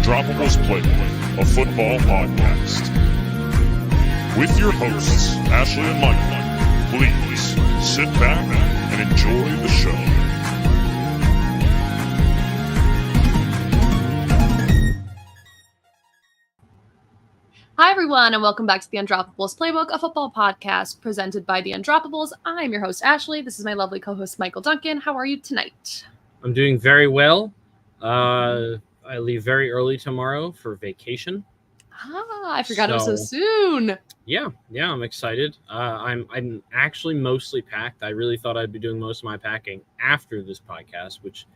Undroppables Playbook, a football podcast. With your hosts, Ashley and Michael, please sit back and enjoy the show. Hi, everyone, and welcome back to the Undroppables Playbook, a football podcast presented by the Undroppables. I'm your host, Ashley. This is my lovely co-host, Michael Duncan. How are you tonight? I'm doing very well. I leave very early tomorrow for vacation. I forgot it was so soon. Yeah, I'm excited. I'm actually mostly packed. I really thought I'd be doing most of my packing after this podcast, which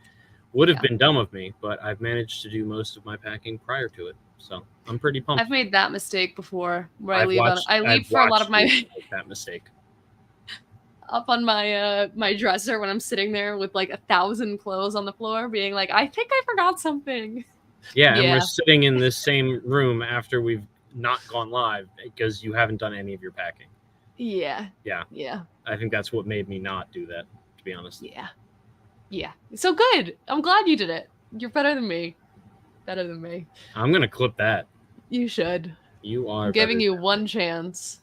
would have been dumb of me, but I've managed to do most of my packing prior to it. So I'm pretty pumped. I've made that mistake before where I leave for a lot of my that mistake. Up on my my dresser when I'm sitting there with like 1,000 clothes on the floor being like, I think I forgot something. Yeah, and we're sitting in this same room after we've not gone live because you haven't done any of your packing. Yeah. I think that's what made me not do that, to be honest. Yeah. So good. I'm glad you did it. You're better than me. I'm going to clip that. You should. You are. I'm giving you one chance.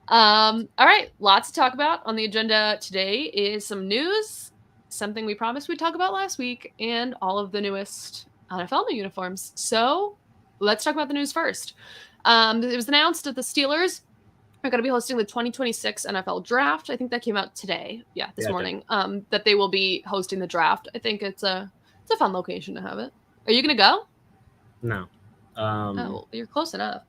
All right, lots to talk about. On the agenda today is some news, something we promised we'd talk about last week, and all of the newest NFL new uniforms. So let's talk about the news first. It was announced that the Steelers are going to be hosting the 2026 NFL Draft. I think that came out today. This morning. That they will be hosting the draft. I think it's a fun location to have it. Are you going to go? No. You're close enough.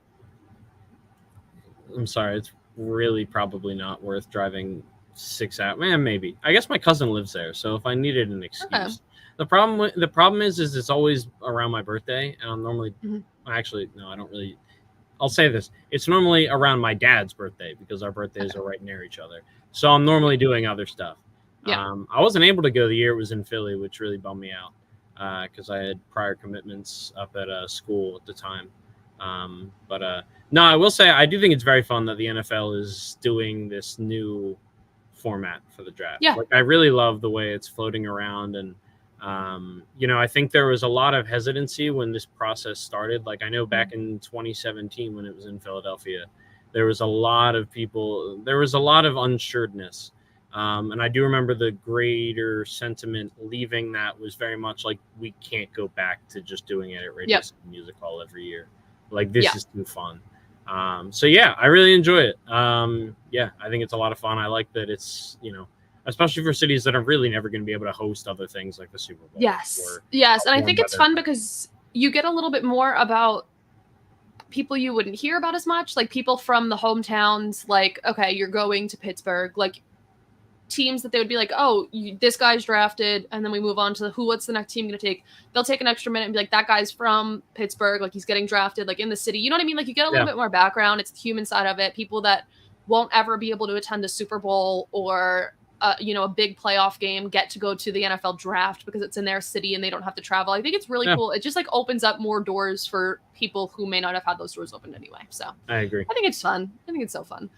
I'm sorry. It's really probably not worth driving 6 hours. Man, maybe. I guess my cousin lives there, so if I needed an excuse. Okay. The problem is it's always around my birthday, and I'm normally actually no, I don't really. I'll say this: it's normally around my dad's birthday because our birthdays are right near each other. So I'm normally doing other stuff. Yeah. I wasn't able to go the year it was in Philly, which really bummed me out because I had prior commitments up at school at the time. No, I will say I do think it's very fun that the NFL is doing this new format for the draft. Yeah. I really love the way it's floating around. And, I think there was a lot of hesitancy when this process started. I know back in 2017 when it was in Philadelphia, there was a lot of unsureness. And I do remember the greater sentiment leaving that was very much like, we can't go back to just doing it at Radio City Music Hall every year. This is too fun. I really enjoy it. I think it's a lot of fun. I like that it's, especially for cities that are really never going to be able to host other things like the Super Bowl. Yes. And I think it's fun because you get a little bit more about people you wouldn't hear about as much, like people from the hometowns, okay, you're going to Pittsburgh, teams that they would be like, oh, this guy's drafted, and then we move on to what's the next team going to take. They'll take an extra minute and be like, that gguy's from Pittsburgh, he's getting drafted, in the city. You know what I mean? You get a little bit more background. It's the human side of it. People that won't ever be able to attend a Super Bowl or, a big playoff game get to go to the NFL draft because it's in their city and they don't have to travel. I think it's really cool. It just opens up more doors for people who may not have had those doors opened anyway. So I agree. I think it's fun. I think it's so fun.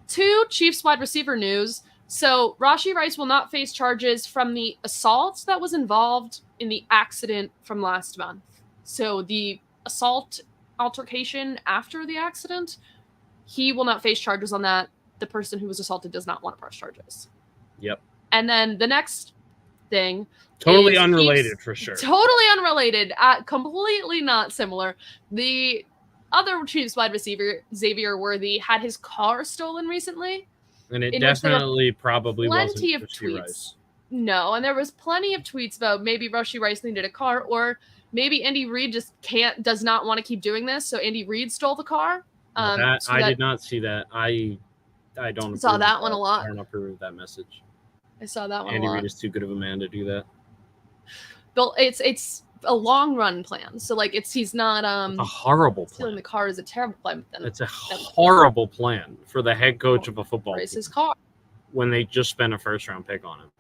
2 Chiefs wide receiver news. So Rashee Rice will not face charges from the assault that was involved in the accident from last month. So the assault altercation after the accident, he will not face charges on that. The person who was assaulted does not want to press charges. Yep. And then the next thing. Totally unrelated for sure. Totally unrelated. Completely not similar. The other Chiefs wide receiver, Xavier Worthy, had his car stolen recently. And it definitely probably wasn't plenty of tweets. Rice. No, and there was plenty of tweets about maybe Rashee Rice needed a car, or maybe Andy Reid just does not want to keep doing this, so Andy Reid stole the car. I did not see that. I don't saw that one a lot. I don't approve of that message. I saw that one Andy a lot. Reid is too good of a man to do that. But it's a long run plan. So he's not a horrible plan. Stealing the car is a terrible plan. It's a horrible plan for the head coach of a football team. Race his car. When they just spent a first round pick on him.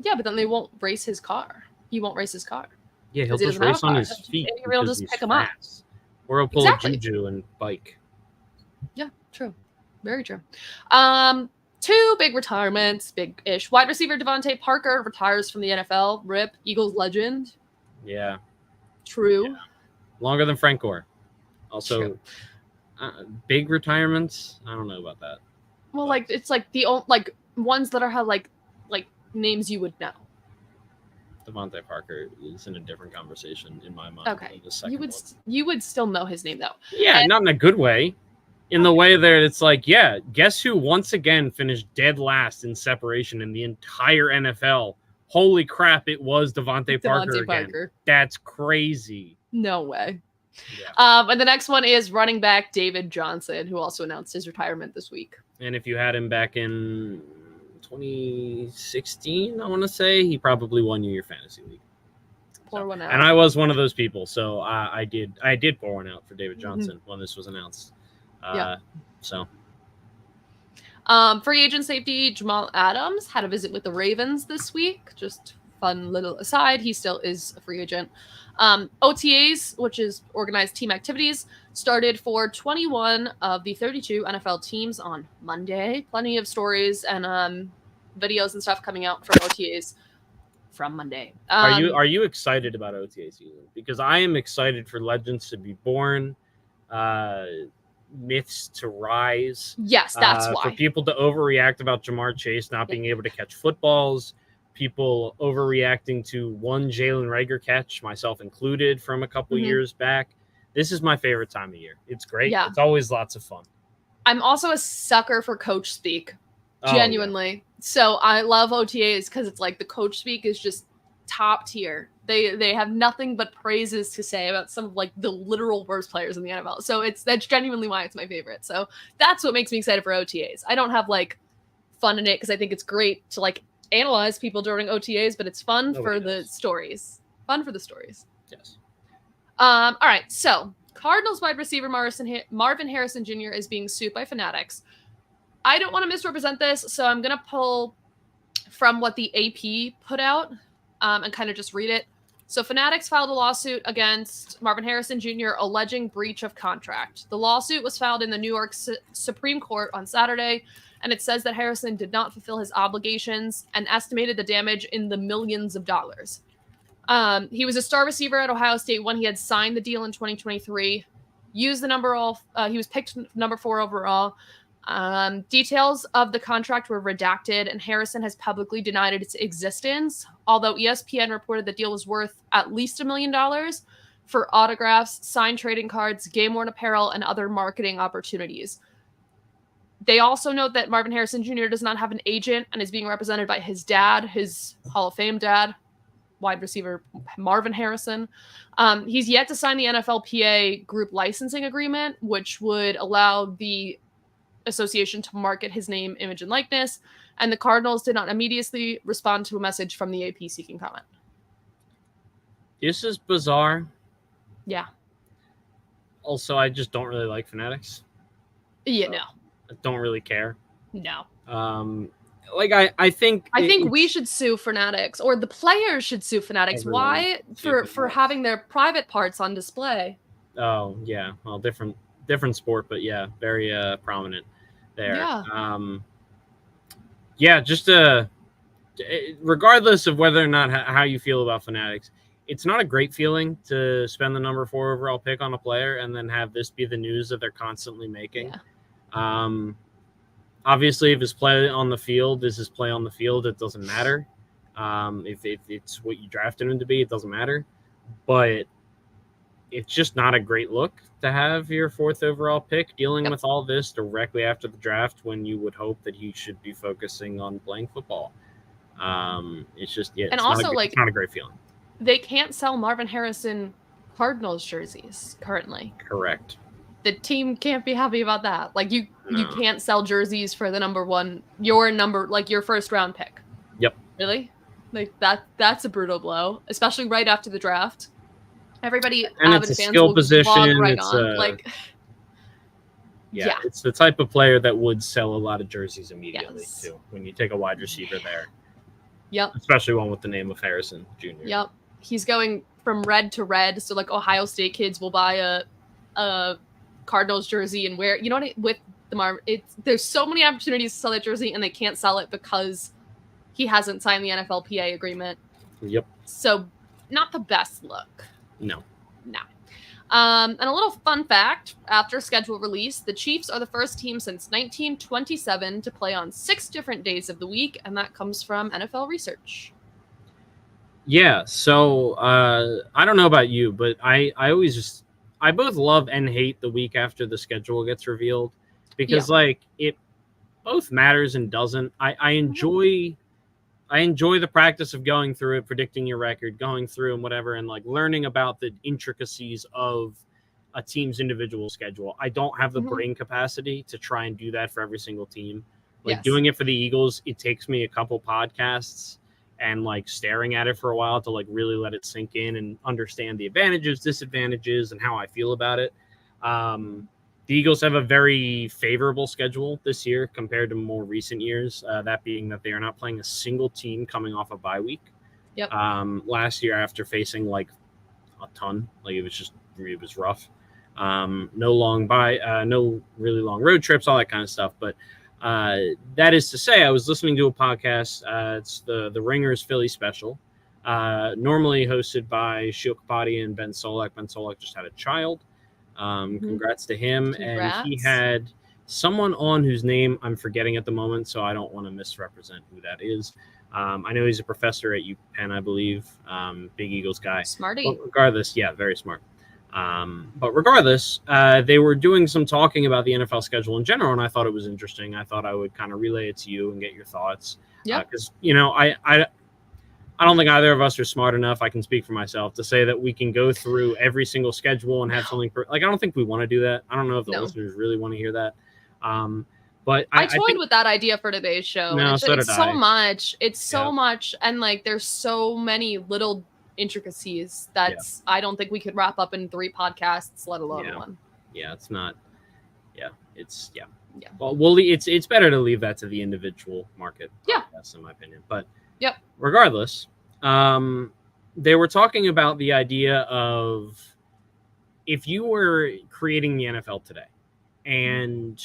Yeah, but then they won't race his car. He won't race his car. Yeah, he'll just race on his feet. Andy Reid will just pick him up. Or he'll pull a juju and bike. Yeah, true. Very true. 2 big retirements, big-ish. Wide receiver Devontae Parker retires from the NFL. RIP, Eagles legend. Yeah. True. Yeah. Longer than Frank Gore. Also, big retirements. I don't know about that. Well, like it's like the like ones that have like names you would know. Devontae Parker is in a different conversation in my mind. Okay, you would still know his name though. Yeah, not in a good way. In the way that it's like, yeah, guess who once again finished dead last in separation in the entire NFL? Holy crap, it was Devontae Parker again. That's crazy. No way. Yeah. And the next one is running back David Johnson, who also announced his retirement this week. And if you had him back in 2016, I want to say, he probably won you your fantasy league. Pour one out. And I was one of those people, so I did pour one out for David Johnson when this was announced. Free agent safety Jamal Adams had a visit with the Ravens this week. Just fun little aside, he still is a free agent. OTAs, which is organized team activities, started for 21 of the 32 NFL teams on Monday. Plenty of stories and videos and stuff coming out from OTAs from Monday. Are you excited about OTA season? Because I am excited for legends to be born, myths to rise. Yes, that's why. For people to overreact about Jamar Chase not being able to catch footballs. People overreacting to one Jalen Reagor catch, myself included, from a couple years back. This is my favorite time of year. It's great. Yeah. It's always lots of fun. I'm also a sucker for coach speak, genuinely. Yeah. So I love OTAs because it's like the coach speak is just top tier. They have nothing but praises to say about some of like the literal worst players in the NFL. So that's genuinely why it's my favorite. So that's what makes me excited for OTAs. I don't have like fun in it because I think it's great to like analyze people during OTAs, but it's fun for the stories. Fun for the stories. Yes. All right. So Cardinals wide receiver Marvin Harrison Jr. is being sued by Fanatics. I don't want to misrepresent this, so I'm going to pull from what the AP put out and kind of just read it. So Fanatics filed a lawsuit against Marvin Harrison Jr. alleging breach of contract. The lawsuit was filed in the New York Supreme Court on Saturday, and it says that Harrison did not fulfill his obligations and estimated the damage in the millions of dollars. He was a star receiver at Ohio State when he had signed the deal in 2023. Used the number he was picked number 4 overall. Details of the contract were redacted, and Harrison has publicly denied its existence, although ESPN reported the deal was worth at least $1 million for autographs, signed trading cards, game-worn apparel, and other marketing opportunities. They also note that Marvin Harrison Jr. does not have an agent and is being represented by his dad, his Hall of Fame dad, wide receiver Marvin Harrison. He's yet to sign the NFLPA group licensing agreement, which would allow the association to market his name, image, and likeness, and the Cardinals did not immediately respond to a message from the AP seeking comment. This is bizarre. Yeah. Also, I just don't really like Fanatics. Yeah, no. I don't really care. No. I think we should sue Fanatics, or the players should sue Fanatics. Why? For having their private parts on display. Oh, yeah. Well, different sport, but yeah, very prominent there. Yeah. Just regardless of whether or not how you feel about Fanatics, it's not a great feeling to spend the number 4 overall pick on a player and then have this be the news that they're constantly making. Yeah. Obviously, if his play on the field is his play on the field, it doesn't matter. If it's what you drafted him to be, it doesn't matter. But it's just not a great look to have your 4th overall pick dealing with all this directly after the draft when you would hope that he should be focusing on playing football. It's just, it's not a great feeling. They can't sell Marvin Harrison Cardinals jerseys currently. Correct. The team can't be happy about that. Like you can't sell jerseys for the number 1, your 1st round pick. Yep. Really? Like that's a brutal blow, especially right after the draft. Everybody, and it's a skill position. Right it's on. It's the type of player that would sell a lot of jerseys immediately too. When you take a wide receiver there, yep, especially one with the name of Harrison Jr. Yep, he's going from red to red. So like Ohio State kids will buy a Cardinals jersey and wear. You know what? With the Marvin, there's so many opportunities to sell that jersey, and they can't sell it because he hasn't signed the NFLPA agreement. Yep. So not the best look. No. No. And a little fun fact, after schedule release, the Chiefs are the first team since 1927 to play on 6 different days of the week, and that comes from NFL research. Yeah, so I don't know about you, but I both love and hate the week after the schedule gets revealed because like it both matters and doesn't. I enjoy the practice of going through it, predicting your record, going through and whatever, and like learning about the intricacies of a team's individual schedule. I don't have the brain capacity to try and do that for every single team. Like doing it for the Eagles, it takes me a couple podcasts and like staring at it for a while to like really let it sink in and understand the advantages, disadvantages, and how I feel about it. The Eagles have a very favorable schedule this year compared to more recent years, that being that they are not playing a single team coming off a bye week. Yep. Last year, after facing like a ton, like it was rough. No really long road trips, all that kind of stuff. But that is to say, I was listening to a podcast. It's the Ringer's Philly Special, normally hosted by Shil Kapadi and Ben Solak. Ben Solak just had a child. Congrats to him. Congrats. And he had someone on whose name I'm forgetting at the moment, so I don't want to misrepresent who that is. I know he's a professor at UPenn, I believe. Big Eagles guy. Smarty. But regardless, yeah, very smart. But regardless, they were doing some talking about the NFL schedule in general, and I thought it was interesting. I thought I would kind of relay it to you and get your thoughts. Yeah. Because, I don't think either of us are smart enough, I can speak for myself, to say that we can go through every single schedule and have something I don't think we want to do that. I don't know if the listeners really want to hear that. But I toyed with that idea for today's show. No, it's so much. It's so much. And like, there's so many little intricacies that's I don't think we could wrap up in 3 podcasts, let alone one. Yeah, it's not. Yeah, it's Well, it's better to leave that to the individual market. Yeah, that's in my opinion. But regardless, they were talking about the idea of if you were creating the NFL today and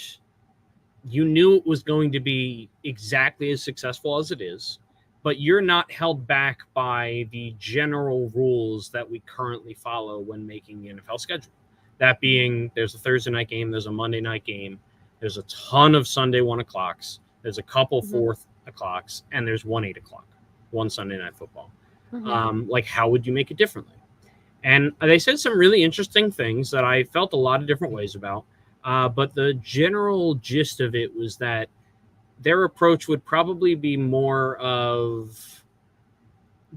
you knew it was going to be exactly as successful as it is, but you're not held back by the general rules that we currently follow when making the NFL schedule. That being, there's a Thursday night game, there's a Monday night game, there's a ton of Sunday 1 o'clocks, there's a couple 4 o'clocks, and there's 1 8 o'clock, one Sunday night football. Like, how would you make it differently? And they said some really interesting things that I felt a lot of different ways about. But the general gist of it was that their approach would probably be more of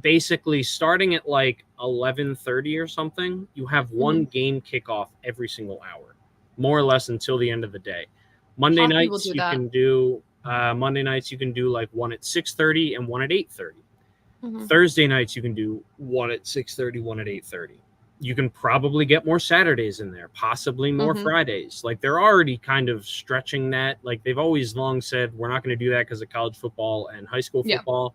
basically starting at like 11:30 or something. You have one game kickoff every single hour, more or less until the end of the day. Monday nights you can do like one at 6:30 and one at 8:30. Thursday nights you can do one at 6:30, one at 8:30. You can probably get more Saturdays in there, possibly more Fridays. Like, they're already kind of stretching that. Like, they've always long said, we're not going to do that because of college football and high school football.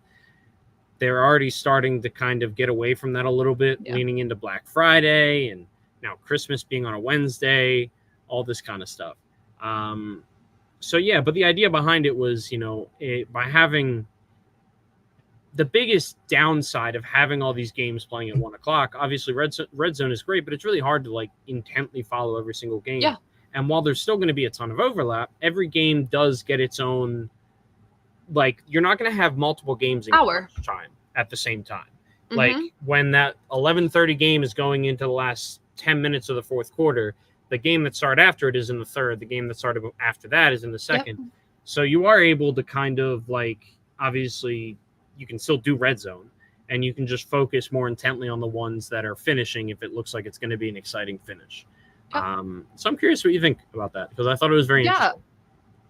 They're already starting to kind of get away from that a little bit, leaning into Black Friday and now Christmas being on a Wednesday, all this kind of stuff. But the idea behind it was, by having the biggest downside of having all these games playing at 1 o'clock, obviously red zone is great, but it's really hard to like intently follow every single game. Yeah. And while there's still going to be a ton of overlap, every game does get its own, like, you're not going to have multiple games in time at the same time. Like, when that 11:30 game is going into the last 10 minutes of the fourth quarter, the game that started after it is in the third. The game that started after that is in the second. So you are able to kind of like, obviously, you can still do red zone and you can just focus more intently on the ones that are finishing if it looks like it's going to be an exciting finish. So I'm curious what you think about that, because I thought it was very interesting.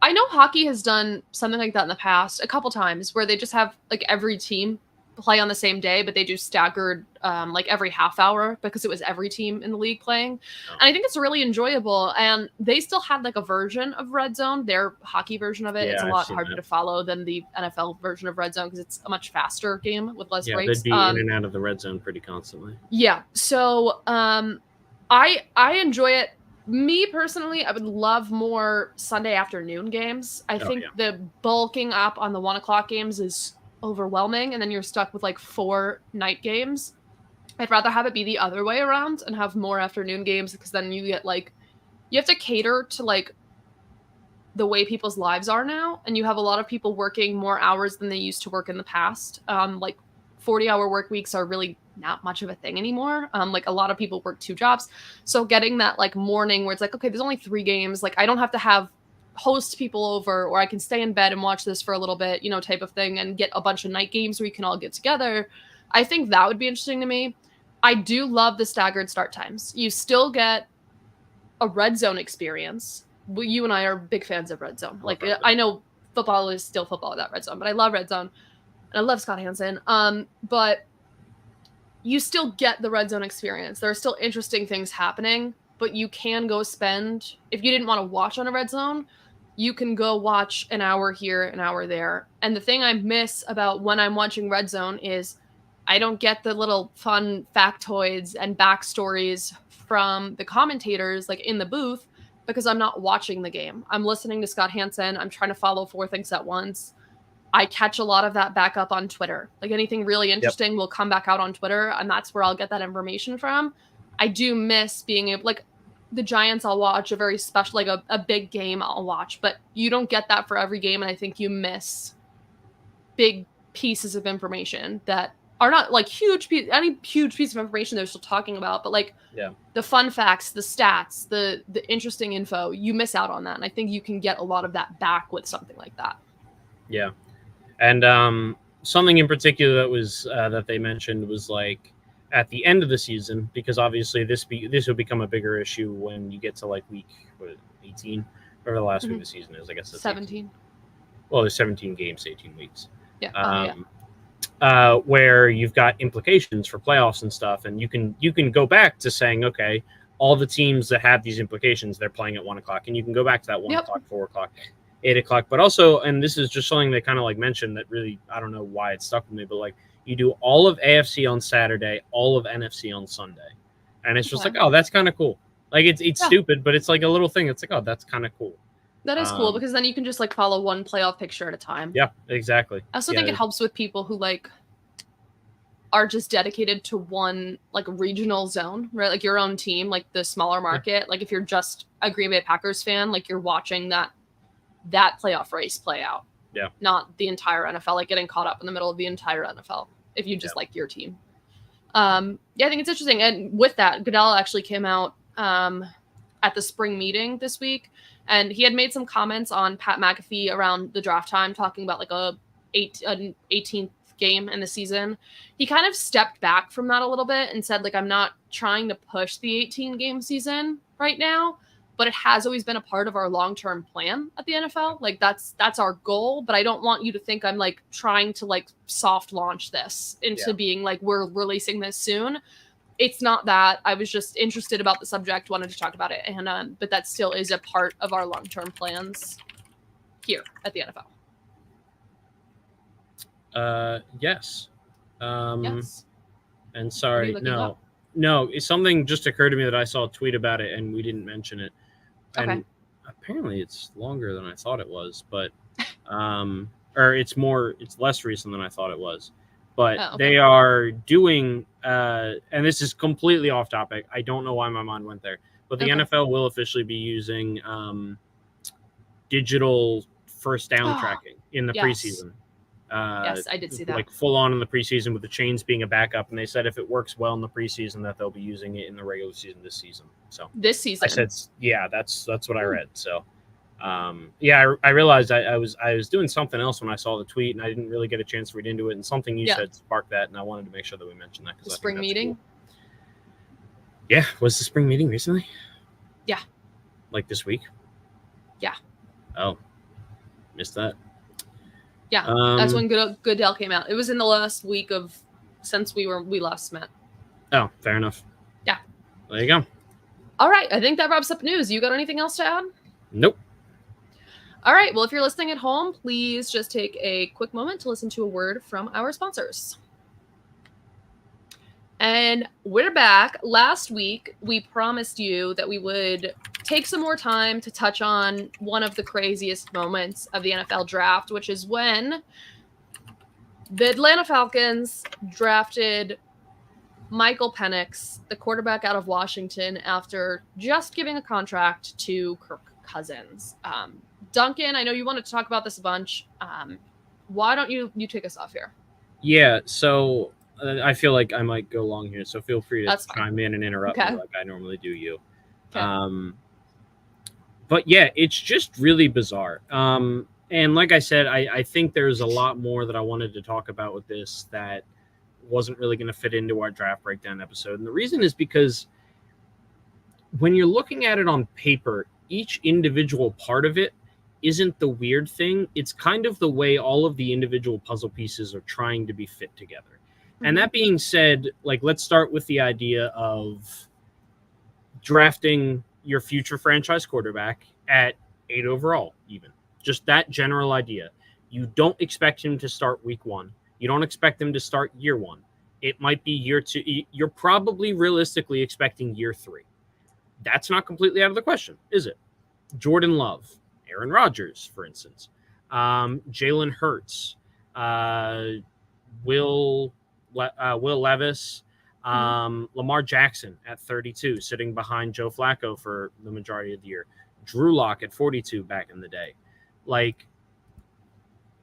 I know hockey has done something like that in the past a couple times where they just have like every team play on the same day, but they do staggered like every half hour because it was every team in the league playing. And I think it's really enjoyable. And they still had like a version of red zone, their hockey version of it. It's a lot harder to follow than the NFL version of red zone because it's a much faster game with less breaks. They'd be in and out of the red zone pretty constantly. So I enjoy it. Me personally, I would love more Sunday afternoon games. I think the bulking up on the 1 o'clock games is overwhelming, and then you're stuck with like 4 night games. I'd rather have it be the other way around and have more afternoon games, because then you get like, you have to cater to like the way people's lives are now, and you have a lot of people working more hours than they used to work in the past. Like 40-hour work weeks are really not much of a thing anymore. Like a lot of people work 2 jobs. So getting that like morning where it's like, okay, there's only 3 games. Like I don't have to have host people over, or I can stay in bed and watch this for a little bit, type of thing, and get a bunch of night games where you can all get together. I think that would be interesting to me. I do love the staggered start times. You still get a red zone experience. You and I are big fans of red zone. Like I know football is still football without red zone, but I love red zone. And I love Scott Hansen. But you still get the red zone experience. There are still interesting things happening, but you can go spend, if you didn't want to watch on a red zone, you can go watch an hour here, an hour there. And the thing I miss about when I'm watching red zone is I don't get the little fun factoids and backstories from the commentators, like in the booth, because I'm not watching the game. I'm listening to Scott Hansen. I'm trying to follow 4 things at once. I catch a lot of that back up on Twitter. Like anything really interesting will come back out on Twitter, and that's where I'll get that information from. I do miss being able, like the Giants I'll watch, a very special, like a big game I'll watch, but you don't get that for every game, and I think you miss big pieces of information that are not like any huge piece of information they're still talking about, but like the fun facts, the stats, the interesting info, you miss out on that. And I think you can get a lot of that back with something like that. Yeah. And something in particular that was that they mentioned was like at the end of the season, because obviously this will become a bigger issue when you get to like week 18, or the last week of the season is, I guess it's 17. 18. Well, there's 17 games, 18 weeks. Yeah. Where you've got implications for playoffs and stuff, and you can go back to saying, okay, all the teams that have these implications, they're playing at 1 o'clock, and you can go back to that 1 o'clock, 4 o'clock, 8 o'clock. But also, and this is just something they kind of like mentioned that really, I don't know why it stuck with me, but like you do all of AFC on Saturday, all of NFC on Sunday, and it's just like, oh, that's kind of cool. Like it's stupid, but it's like a little thing. It's like, oh, that's kind of cool. That is cool, because then you can just like follow one playoff picture at a time. Yeah, exactly. I also think it helps with people who like are just dedicated to one like regional zone, right? Like your own team, like the smaller market. Like if you're just a Green Bay Packers fan, like you're watching that playoff race play out. Yeah. Not the entire NFL, like getting caught up in the middle of the entire NFL if you just like your team. I think it's interesting. And with that, Goodell actually came out at the spring meeting this week, and he had made some comments on Pat McAfee around the draft time, talking about like an 18th game in the season. He kind of stepped back from that a little bit and said, like, I'm not trying to push the 18-game season right now, but it has always been a part of our long-term plan at the NFL. Like that's our goal, but I don't want you to think I'm like trying to like soft launch this into being like, we're releasing this soon. It's not that. I was just interested about the subject, wanted to talk about it. And, but that still is a part of our long-term plans here at the NFL. Yes. Yes. And sorry, no, something just occurred to me that I saw a tweet about it and we didn't mention it. And apparently it's longer than I thought it was, but, or it's less recent than I thought it was. But they are doing, and this is completely off topic. I don't know why my mind went there, but the NFL will officially be using digital first down tracking in the preseason. Yes, I did see that. Like full on in the preseason with the chains being a backup. And they said if it works well in the preseason that they'll be using it in the regular season this season. So this season, I said, yeah, that's what I read. So. I realized I was doing something else when I saw the tweet, and I didn't really get a chance to read into it. And something you said sparked that, and I wanted to make sure that we mentioned that. The spring meeting? Cool. Yeah, was the spring meeting recently? Yeah. Like this week? Yeah. Oh, missed that. Yeah, that's when Goodell came out. It was in the last week since we last met. Oh, fair enough. Yeah. There you go. All right, I think that wraps up news. You got anything else to add? Nope. All right. Well, if you're listening at home, please just take a quick moment to listen to a word from our sponsors. And we're back. Last week, we promised you that we would take some more time to touch on one of the craziest moments of the NFL draft, which is when the Atlanta Falcons drafted Michael Penix, the quarterback out of Washington, after just giving a contract to Kirk Cousins. Duncan, I know you wanted to talk about this a bunch. Why don't you take us off here? Yeah, so I feel like I might go long here, so feel free to chime in and interrupt me like I normally do you. Okay. But yeah, it's just really bizarre. And like I said, I think there's a lot more that I wanted to talk about with this that wasn't really going to fit into our draft breakdown episode. And the reason is because when you're looking at it on paper, each individual part of it isn't the weird thing. It's kind of the way all of the individual puzzle pieces are trying to be fit together. Mm-hmm. And that being said, like, let's start with the idea of drafting your future franchise quarterback at 8 overall, even. Just that general idea. You don't expect him to start week 1. You don't expect him to start year 1. It might be year 2. You're probably realistically expecting year 3. That's not completely out of the question, is it? Jordan Love, Aaron Rodgers, for instance, Jalen Hurts, Will Levis, Lamar Jackson at 32, sitting behind Joe Flacco for the majority of the year, Drew Lock at 42 back in the day. Like,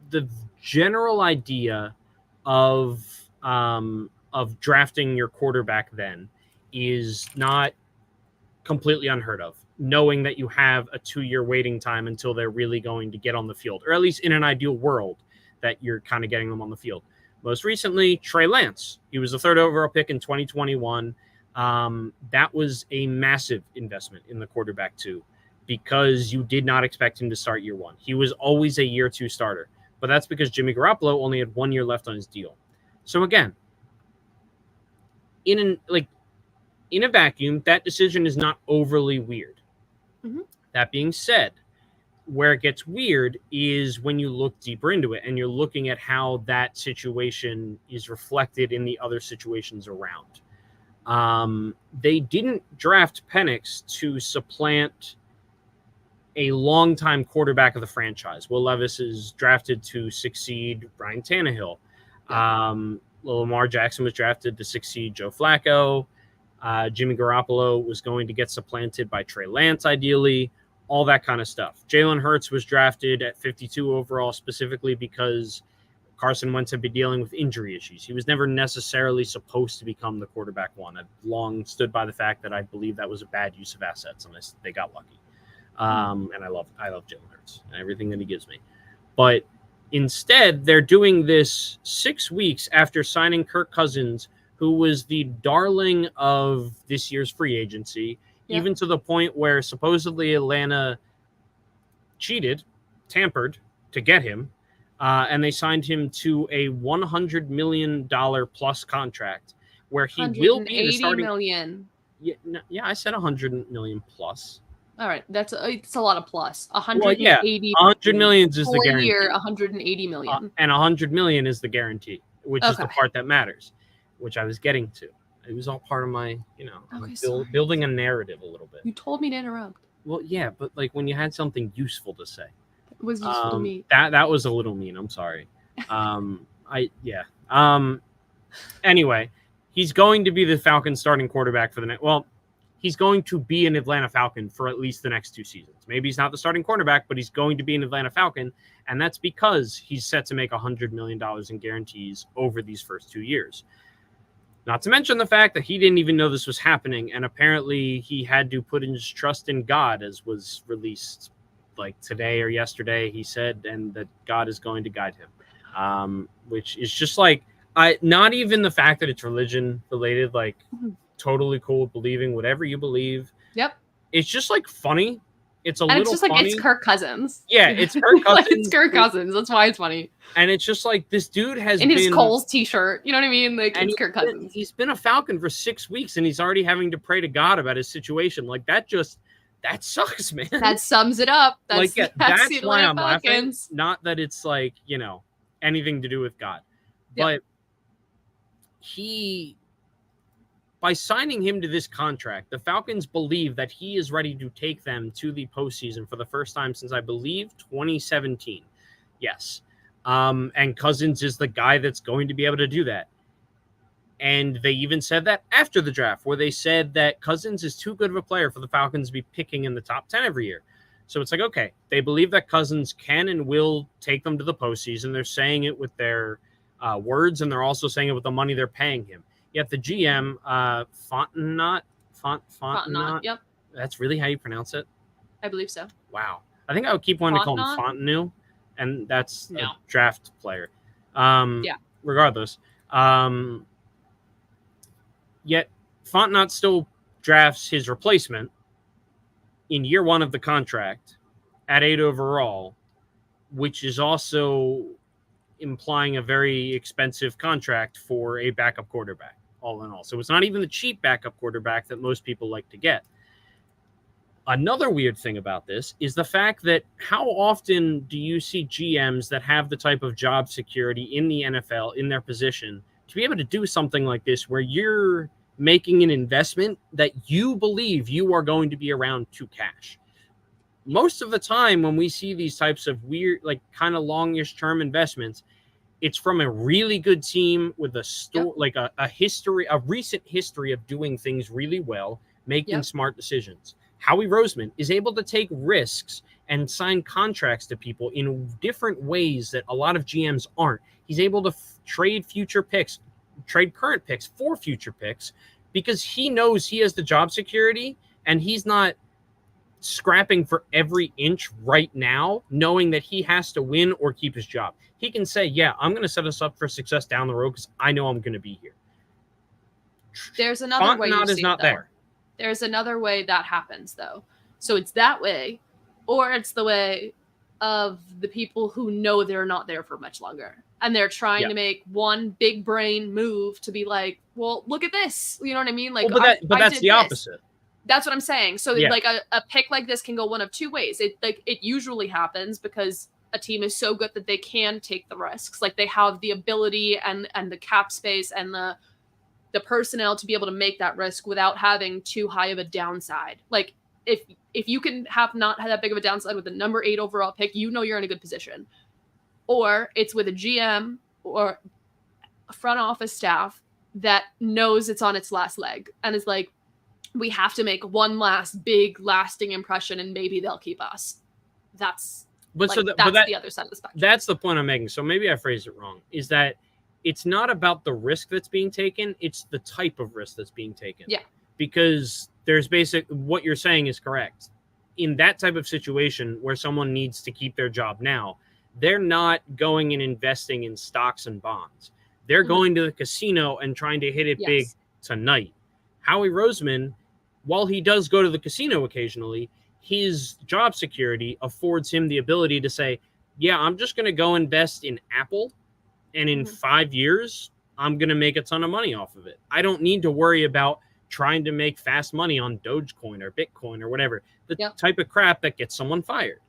the general idea of drafting your quarterback then is not completely unheard of, knowing that you have a 2-year waiting time until they're really going to get on the field, or at least in an ideal world that you're kind of getting them on the field. Most recently, Trey Lance. He was the 3rd overall pick in 2021. That was a massive investment in the quarterback too, because you did not expect him to start year 1. He was always a year 2 starter, but that's because Jimmy Garoppolo only had 1 year left on his deal. So again, in a vacuum, that decision is not overly weird. Mm-hmm. That being said, where it gets weird is when you look deeper into it and you're looking at how that situation is reflected in the other situations around. They didn't draft Penix to supplant a longtime quarterback of the franchise. Will Levis is drafted to succeed Ryan Tannehill. Yeah. Lamar Jackson was drafted to succeed Joe Flacco. Jimmy Garoppolo was going to get supplanted by Trey Lance, ideally, all that kind of stuff. Jalen Hurts was drafted at 52 overall specifically because Carson Wentz had been dealing with injury issues. He was never necessarily supposed to become the quarterback 1. I've long stood by the fact that I believe that was a bad use of assets, and they got lucky. And I love Jalen Hurts and everything that he gives me. But instead, they're doing this 6 weeks after signing Kirk Cousins, who was the darling of this year's free agency, even to the point where supposedly Atlanta tampered to get him, and they signed him to a $100 million plus contract where he will be the starting. $180 million. Yeah, I said $100 million plus. All right, it's a lot of plus. 180. Well, yeah, 100 million is the guarantee. Year, 180 million, and 100 million is the guarantee, which is the part that matters, which I was getting to. It was all part of my, building a narrative a little bit. You told me to interrupt. Well, yeah, but like when you had something useful to say, it was useful to me. That was a little mean. I'm sorry. Anyway, he's going to be the Falcons starting quarterback for the next. Well, he's going to be an Atlanta Falcon for at least the next 2 seasons. Maybe he's not the starting quarterback, but he's going to be an Atlanta Falcon, and that's because he's set to make $100 million in guarantees over these first 2 years. Not to mention the fact that he didn't even know this was happening, and apparently he had to put his trust in God, as was released like today or yesterday, he said, and that God is going to guide him, which is just like, not even the fact that it's religion related, like totally cool with believing whatever you believe. Yep. It's just like funny. It's just like, it's Kirk Cousins. Yeah, it's Kirk Cousins. It's Kirk Cousins. That's why it's funny. And it's just like, this dude has in been... his Coles t-shirt. You know what I mean? Like, it's Kirk Cousins. He's been a Falcon for 6 weeks, and he's already having to pray to God about his situation. Like, that sucks, man. That sums it up. That's why I'm laughing. Not that it's like, anything to do with God. Yep. But by signing him to this contract, the Falcons believe that he is ready to take them to the postseason for the first time since, I believe, 2017. Yes. And Cousins is the guy that's going to be able to do that. And they even said that after the draft, where they said that Cousins is too good of a player for the Falcons to be picking in the top 10 every year. So it's like, okay, they believe that Cousins can and will take them to the postseason. They're saying it with their words, and they're also saying it with the money they're paying him. Yet the GM, Fontenot, Yep, that's really how you pronounce it? I believe so. Wow. I think I would keep wanting to call him Fontenot, and that's a draft player. Regardless. Yet Fontenot still drafts his replacement in year one of the contract at 8 overall, which is also implying a very expensive contract for a backup quarterback, all in all. So it's not even the cheap backup quarterback that most people like to get. Another weird thing about this is the fact that how often do you see GMs that have the type of job security in the NFL in their position to be able to do something like this where you're making an investment that you believe you are going to be around to cash? Most of the time when we see these types of weird, like kind of longish term investments, it's from a really good team with a recent history of doing things really well, making smart decisions. Howie Roseman is able to take risks and sign contracts to people in different ways that a lot of GMs aren't. He's able to trade current picks for future picks because he knows he has the job security and he's not scrapping for every inch right now, knowing that he has to win or keep his job. He can say, yeah, I'm going to set us up for success down the road because I know I'm going to be here. There's another way you see is not it, though. there. There's another way that happens, though. So it's that way, or it's the way of the people who know they're not there for much longer. And they're trying to make one big brain move to be like, well, look at this. You know what I mean? Like, but that's the opposite. That's what I'm saying. So like a pick like this can go one of two ways. It usually happens because a team is so good that they can take the risks. Like they have the ability and the cap space and the personnel to be able to make that risk without having too high of a downside. Like if you can not have that big of a downside with the number 8 overall pick, you know you're in a good position. Or it's with a GM or a front office staff that knows it's on its last leg and is like, we have to make one last big lasting impression and maybe they'll keep us. That's the other side of the spectrum. That's the point I'm making. So maybe I phrased it wrong, is that it's not about the risk that's being taken. It's the type of risk that's being taken. Yeah. Because what you're saying is correct. In that type of situation where someone needs to keep their job now, they're not going and investing in stocks and bonds. They're going to the casino and trying to hit it big tonight. Howie Roseman, while he does go to the casino occasionally, his job security affords him the ability to say, yeah, I'm just going to go invest in Apple. And in 5 years, I'm going to make a ton of money off of it. I don't need to worry about trying to make fast money on Dogecoin or Bitcoin or whatever, the type of crap that gets someone fired,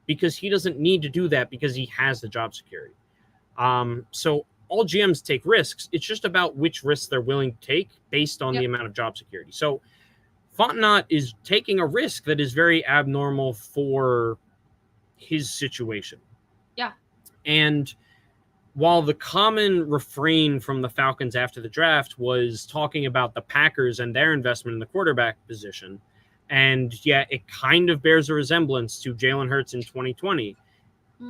because he doesn't need to do that because he has the job security. So all GMs take risks. It's just about which risks they're willing to take based on the amount of job security. So Fontenot is taking a risk that is very abnormal for his situation. Yeah. And while the common refrain from the Falcons after the draft was talking about the Packers and their investment in the quarterback position, and it kind of bears a resemblance to Jalen Hurts in 2020,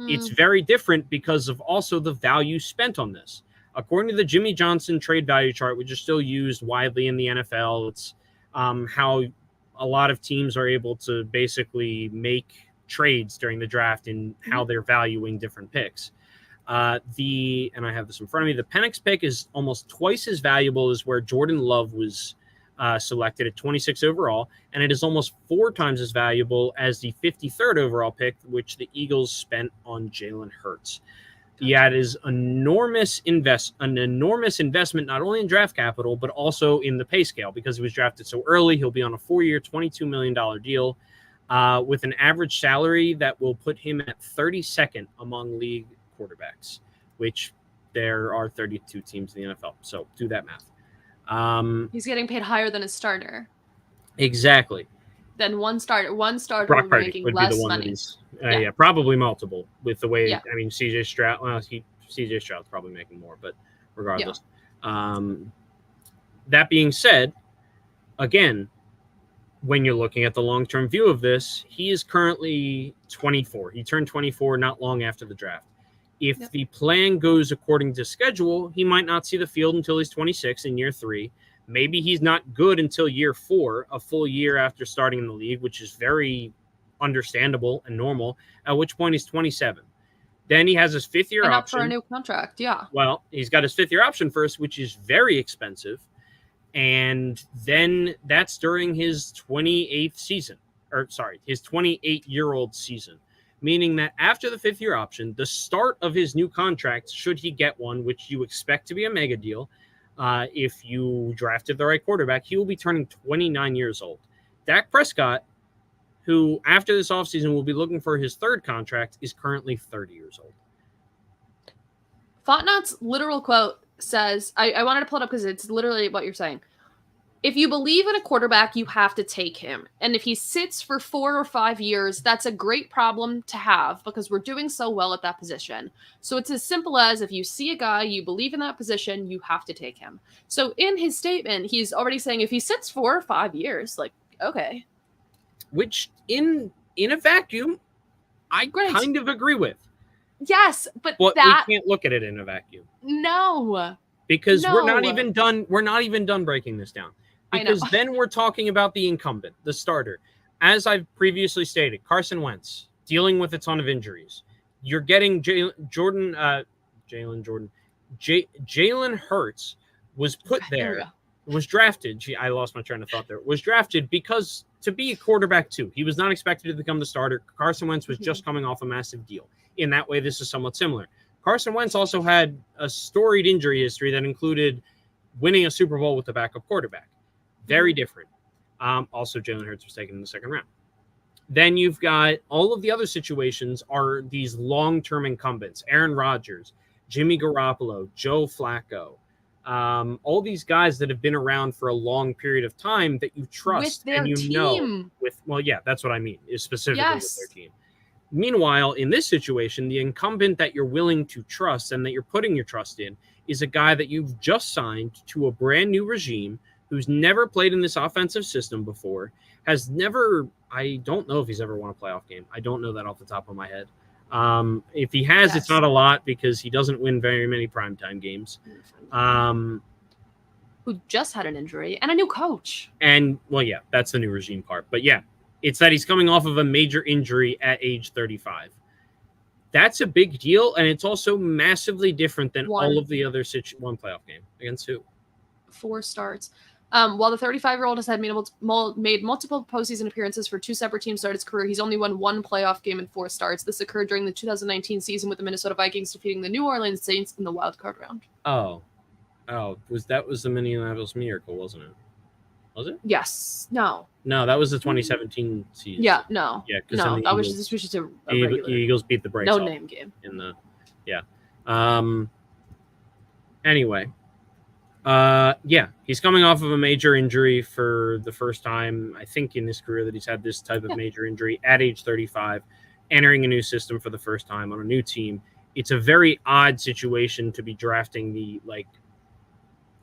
it's very different because of also the value spent on this. According to the Jimmy Johnson trade value chart, which is still used widely in the NFL, it's how a lot of teams are able to basically make trades during the draft and how they're valuing different picks. And I have this in front of me, the Penix pick is almost twice as valuable as where Jordan Love was selected at 26 overall, and it is almost 4 times as valuable as the 53rd overall pick, which the Eagles spent on Jalen Hurts. Yeah, it is an enormous investment, not only in draft capital, but also in the pay scale, because he was drafted so early. He'll be on a 4-year, $22 million deal with an average salary that will put him at 32nd among league quarterbacks, which there are 32 teams in the NFL. So do that math. He's getting paid higher than a starter. Exactly. Then one starter Brock will be making less money. Probably multiple with the way. I mean, CJ Stroud. Well, CJ Stroud's probably making more, but regardless. that being said, again, when you're looking at the long-term view of this, he is currently 24. He turned 24 not long after the draft. If the plan goes according to schedule, he might not see the field until he's 26 in year 3. Maybe he's not good until year 4, a full year after starting in the league, which is very understandable and normal, at which point he's 27. Then he has his 5th-year option. And up for a new contract, yeah. Well, he's got his 5th-year option first, which is very expensive. And then that's during his 28th season. His 28-year-old season. Meaning that after the 5th-year option, the start of his new contract, should he get one, which you expect to be a mega deal, if you drafted the right quarterback, he will be turning 29 years old. Dak Prescott, who after this offseason will be looking for his 3rd contract, is currently 30 years old. Fontenot's literal quote says, I wanted to pull it up because it's literally what you're saying. If you believe in a quarterback, you have to take him. And if he sits for 4 or 5 years, that's a great problem to have because we're doing so well at that position. So it's as simple as if you see a guy, you believe in that position, you have to take him. So in his statement, he's already saying if he sits 4 or 5 years, like, okay. Which in a vacuum, I kind of agree with. Yes, but we can't look at it in a vacuum. No. Because we're not even done breaking this down. Because then we're talking about the incumbent, the starter. As I've previously stated, Carson Wentz dealing with a ton of injuries. You're getting Jalen Hurts was put there, was drafted. I lost my train of thought there. Was drafted because to be a quarterback too. He was not expected to become the starter. Carson Wentz was just coming off a massive deal. In that way, this is somewhat similar. Carson Wentz also had a storied injury history that included winning a Super Bowl with the backup quarterback. Very different. Also, Jalen Hurts was taken in the 2nd round. Then you've got all of the other situations are these long-term incumbents. Aaron Rodgers, Jimmy Garoppolo, Joe Flacco. All these guys that have been around for a long period of time that you trust with their and you team. know. That's what I mean, is specifically with their team. Meanwhile, in this situation, the incumbent that you're willing to trust and that you're putting your trust in is a guy that you've just signed to a brand new regime who's never played in this offensive system before, has never, I don't know if he's ever won a playoff game. I don't know that off the top of my head. If he has, it's not a lot because he doesn't win very many primetime games. Who just had an injury and a new coach. And, that's the new regime part. But, it's that he's coming off of a major injury at age 35. That's a big deal, and it's also massively different than all of the other one playoff game. Against who? 4 starts. While the 35-year-old has had made multiple postseason appearances for 2 separate teams throughout his career, he's only won 1 playoff game in 4 starts. This occurred during the 2019 season with the Minnesota Vikings defeating the New Orleans Saints in the wild card round. Was the Minneapolis Miracle, wasn't it? Was it? Yes. No, that was the 2017 season. Yeah, no. Yeah, no, that was just a regular. The Eagles beat the Braves. No name game. In the, Anyway, he's coming off of a major injury for the first time, I think, in his career that he's had this type of major injury at age 35, entering a new system for the first time on a new team. It's a very odd situation to be drafting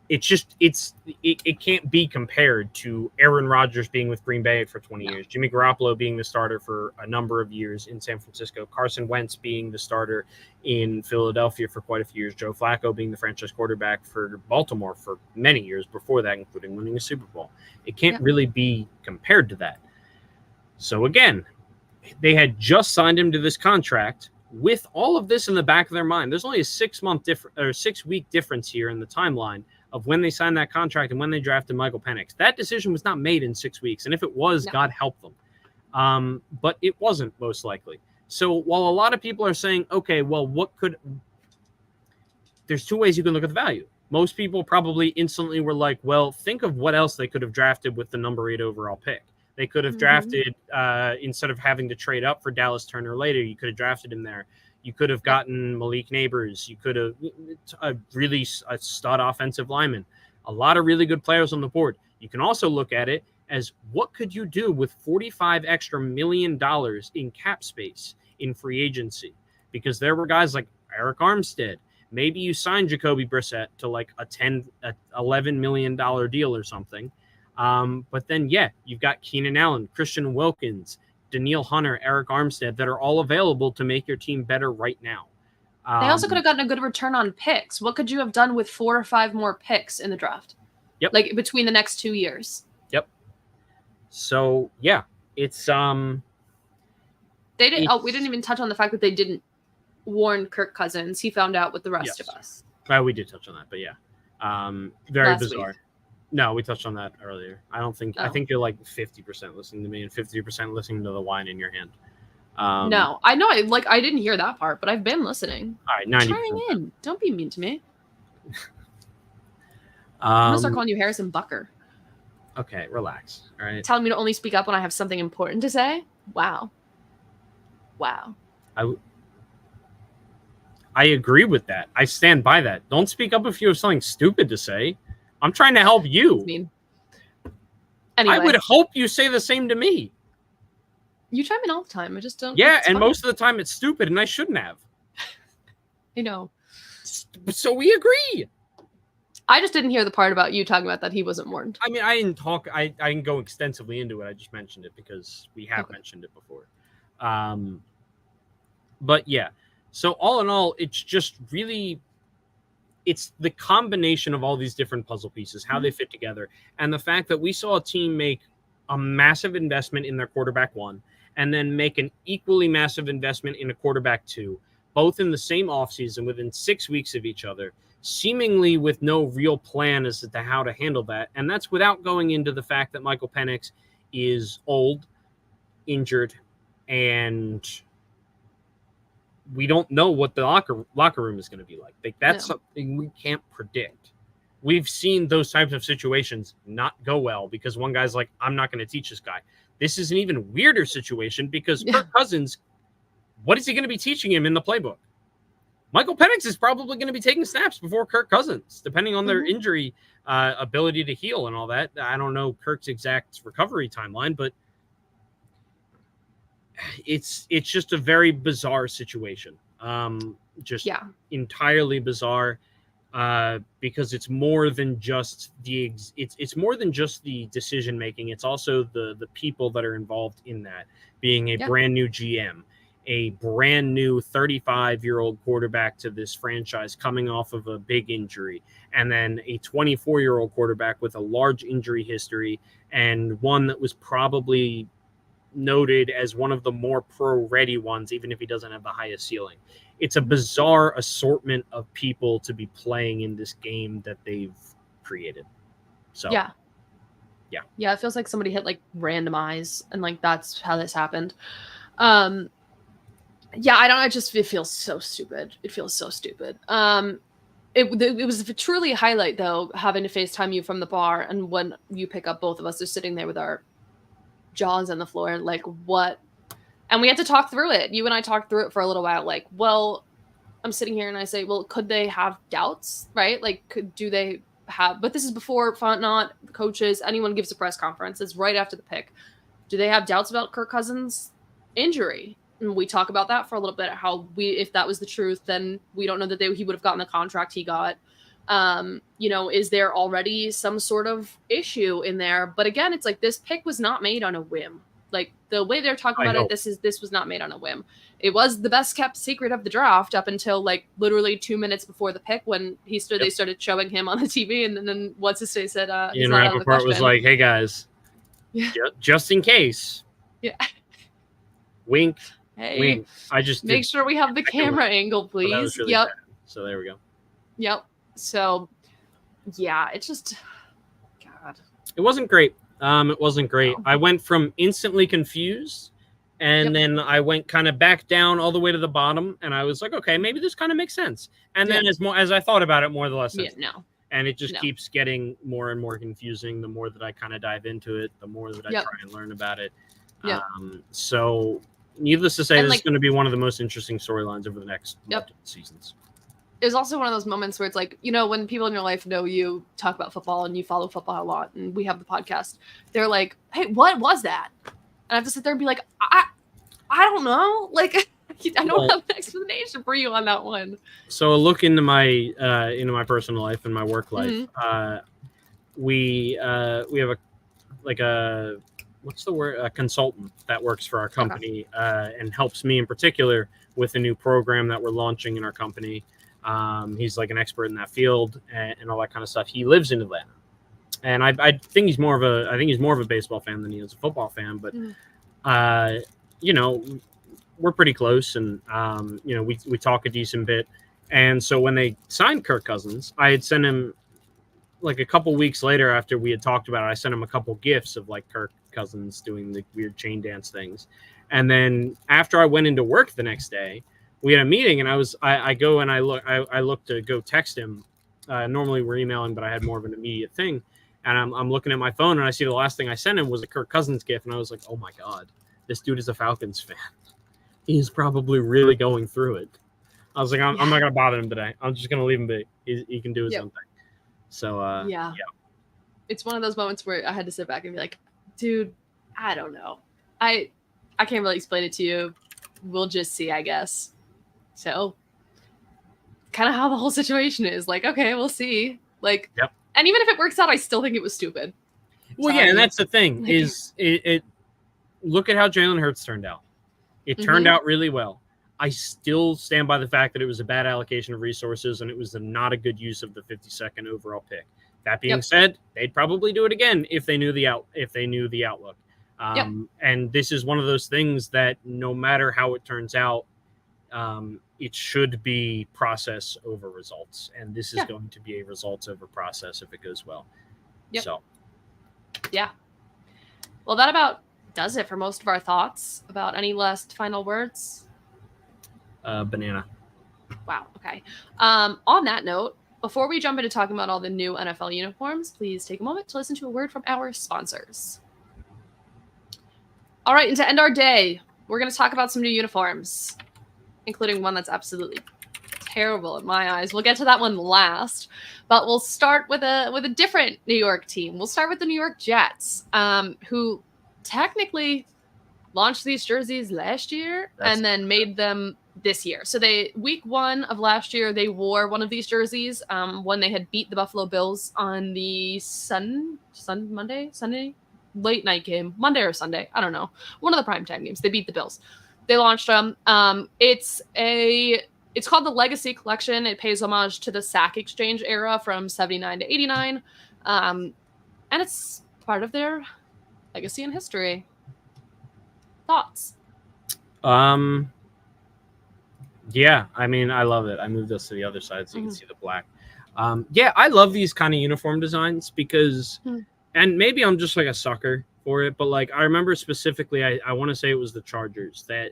it can't be compared to Aaron Rodgers being with Green Bay for 20 years, Jimmy Garoppolo being the starter for a number of years in San Francisco, Carson Wentz being the starter in Philadelphia for quite a few years, Joe Flacco being the franchise quarterback for Baltimore for many years before that, including winning a Super Bowl. It can't really be compared to that. So again, they had just signed him to this contract with all of this in the back of their mind. There's only a 6-week difference here in the timeline of when they signed that contract and when they drafted Michael Penix. That decision was not made in 6 weeks. And if it was, God help them. But it wasn't, most likely. So while a lot of people are saying, okay, well, there's 2 ways you can look at the value. Most people probably instantly were like, well, think of what else they could have drafted with the number 8 overall pick. They could have drafted, instead of having to trade up for Dallas Turner later, you could have drafted him there. You could have gotten Malik Neighbors. You could have a stud offensive lineman. A lot of really good players on the board. You can also look at it as what could you do with $45 extra million in cap space in free agency? Because there were guys like Eric Armstead, Maybe you sign Jacoby Brissett to like a $11 million deal or something. But then, you've got Keenan Allen, Christian Wilkins, Daniil Hunter, Eric Armstead that are all available to make your team better right now. They also could have gotten a good return on picks. What could you have done with 4 or 5 more picks in the draft? Yep. Like between the next 2 years. Yep. So it's they didn't. We didn't even touch on the fact that they didn't warn Kirk Cousins. He found out with the rest of us. Well, we did touch on that, but very Last bizarre. week. No, we touched on that earlier. I think you're like 50% listening to me and 50% listening to the wine in your hand. No, I know. I didn't hear that part, but I've been listening. All right, 90%. Trying in. Don't be mean to me. I'm gonna start calling you Harrison Bucker. Okay, relax. All right. Telling me to only speak up when I have something important to say. Wow. I agree with that. I stand by that. Don't speak up if you have something stupid to say. I'm trying to help you. Mean. Anyway, I would hope you say the same to me. You chime in all the time. I just don't. Yeah, and most of the time it's stupid, and I shouldn't have. I know. So we agree. I just didn't hear the part about you talking about that he wasn't warned. I mean, I didn't talk. I didn't go extensively into it. I just mentioned it because we have mentioned it before. But yeah. So all in all, it's just really, it's the combination of all these different puzzle pieces, how they fit together, and the fact that we saw a team make a massive investment in their quarterback 1, and then make an equally massive investment in a quarterback 2, both in the same offseason within 6 weeks of each other, seemingly with no real plan as to how to handle that. And that's without going into the fact that Michael Penix is old, injured, and we don't know what the locker room is going to be like. That's something we can't predict. We've seen those types of situations not go well because one guy's like, I'm not going to teach this guy. This is an even weirder situation because Kirk Cousins, what is he going to be teaching him in the playbook? Michael Penix is probably going to be taking snaps before Kirk Cousins, depending on their injury ability to heal and all that. I don't know Kirk's exact recovery timeline, but it's just a very bizarre situation. Entirely bizarre because it's more than just it's more than just the decision making. It's also the people that are involved in that, being a brand new GM, a brand new 35-year-old quarterback to this franchise coming off of a big injury, and then a 24-year-old quarterback with a large injury history and one that was probably noted as one of the more pro-ready ones, even if he doesn't have the highest ceiling. It's a bizarre assortment of people to be playing in this game that they've created. So yeah, it feels like somebody hit like randomize, and like that's how this happened. It feels so stupid. It feels so stupid. It was truly a highlight though, having to FaceTime you from the bar, and when you pick up, both of us are sitting there with our jaws on the floor and like, what? And we had to talk through it. You and I talked through it for a little while. Like, well, I'm sitting here and I say, well, could they have doubts, right? Like, do they have, but this is before Fontenot, coaches, anyone gives a press conference. It's right after the pick. Do they have doubts about Kirk Cousins' injury? And we talk about that for a little bit, how if that was the truth, then we don't know that he would have gotten the contract he got. Is there already some sort of issue in there? But again, it's like this pick was not made on a whim. Like the way they're talking about it, this was not made on a whim. It was the best kept secret of the draft up until like literally 2 minutes before the pick when they started showing him on the TV, and then what's his face said, Ian Rappaport was like, "Hey guys, just in case, wink, wink. I just make sure we have the camera angle, please." That was really bad. So there we go. Yep. So, yeah, it's just, God. It wasn't great. It wasn't great. No. I went from instantly confused, and then I went kind of back down all the way to the bottom, and I was like, okay, maybe this kind of makes sense. And then as I thought about it more, the less sense. And it just keeps getting more and more confusing. The more that I kind of dive into it, the more that I try and learn about it. So, needless to say, this is going to be one of the most interesting storylines over the next multiple seasons. It was also one of those moments where it's like, when people in your life know you talk about football and you follow football a lot, and we have the podcast, they're like, hey, what was that? And I have to sit there and be like, I don't know. Like, I don't have an explanation for you on that one. So a look into my personal life and my work life. Mm-hmm. We have a what's the word? A consultant that works for our company and helps me in particular with a new program that we're launching in our company. He's like an expert in that field and all that kind of stuff. He lives in Atlanta, and I think he's more of a baseball fan than he is a football fan. But we're pretty close, and we talk a decent bit. And so when they signed Kirk Cousins, I had sent him like a couple weeks later after we had talked about it. I sent him a couple gifts of like Kirk Cousins doing the weird chain dance things. And then after I went into work the next day, we had a meeting, and I look to go text him. Normally we're emailing, but I had more of an immediate thing. And I'm looking at my phone, and I see the last thing I sent him was a Kirk Cousins gift. And I was like, oh my God, this dude is a Falcons fan. He's probably really going through it. I was like, I'm not going to bother him today. I'm just going to leave him be. He can do his own thing. So, yeah. It's one of those moments where I had to sit back and be like, dude, I don't know. I can't really explain it to you. We'll just see, I guess. So kind of how the whole situation is. Like, okay, we'll see. Like, and even if it works out, I still think it was stupid. Well, yeah, and that's the thing is it look at how Jalen Hurts turned out. It turned out really well. I still stand by the fact that it was a bad allocation of resources, and it was not a good use of the 52nd overall pick. That being said, they'd probably do it again if they knew the outlook. And this is one of those things that no matter how it turns out, it should be process over results, and this is going to be a results over process if it goes well. So, well, that about does it for most of our thoughts. About any last final words? Banana. Wow. Okay. On that note, before we jump into talking about all the new NFL uniforms, please take a moment to listen to a word from our sponsors. All right, and to end our day, we're going to talk about some new uniforms, including one that's absolutely terrible in my eyes. We'll get to that one last, but we'll start with a different New York team. We'll start with the New York Jets, who technically launched these jerseys last year and then made them this year. So week 1 of last year, they wore one of these jerseys when they had beat the Buffalo Bills on the Sunday late night game, Monday or Sunday. I don't know. One of the primetime games. They beat the Bills. They launched them. It's called the Legacy Collection. It pays homage to the Sack Exchange era from 79 to 89. And it's part of their legacy and history. Thoughts? Yeah, I mean, I love it. I moved us to the other side so you can see the black. I love these kind of uniform designs because, and maybe I'm just like a sucker for it, but like I remember specifically, I want to say it was the Chargers that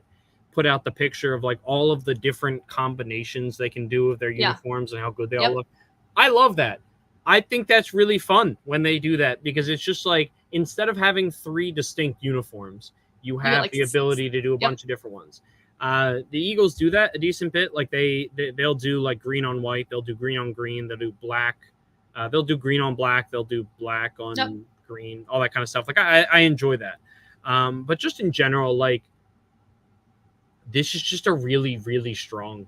put out the picture of like all of the different combinations they can do with their uniforms and how good they all look. I love that. I think that's really fun when they do that because it's just like instead of having 3 distinct uniforms, you have like the ability to do a bunch of different ones. The Eagles do that a decent bit. Like they'll do like green on white. They'll do green on green. They'll do black. They'll do green on black. They'll do black on green, all that kind of stuff. Like I enjoy that. But just in general, like this is just a really, really strong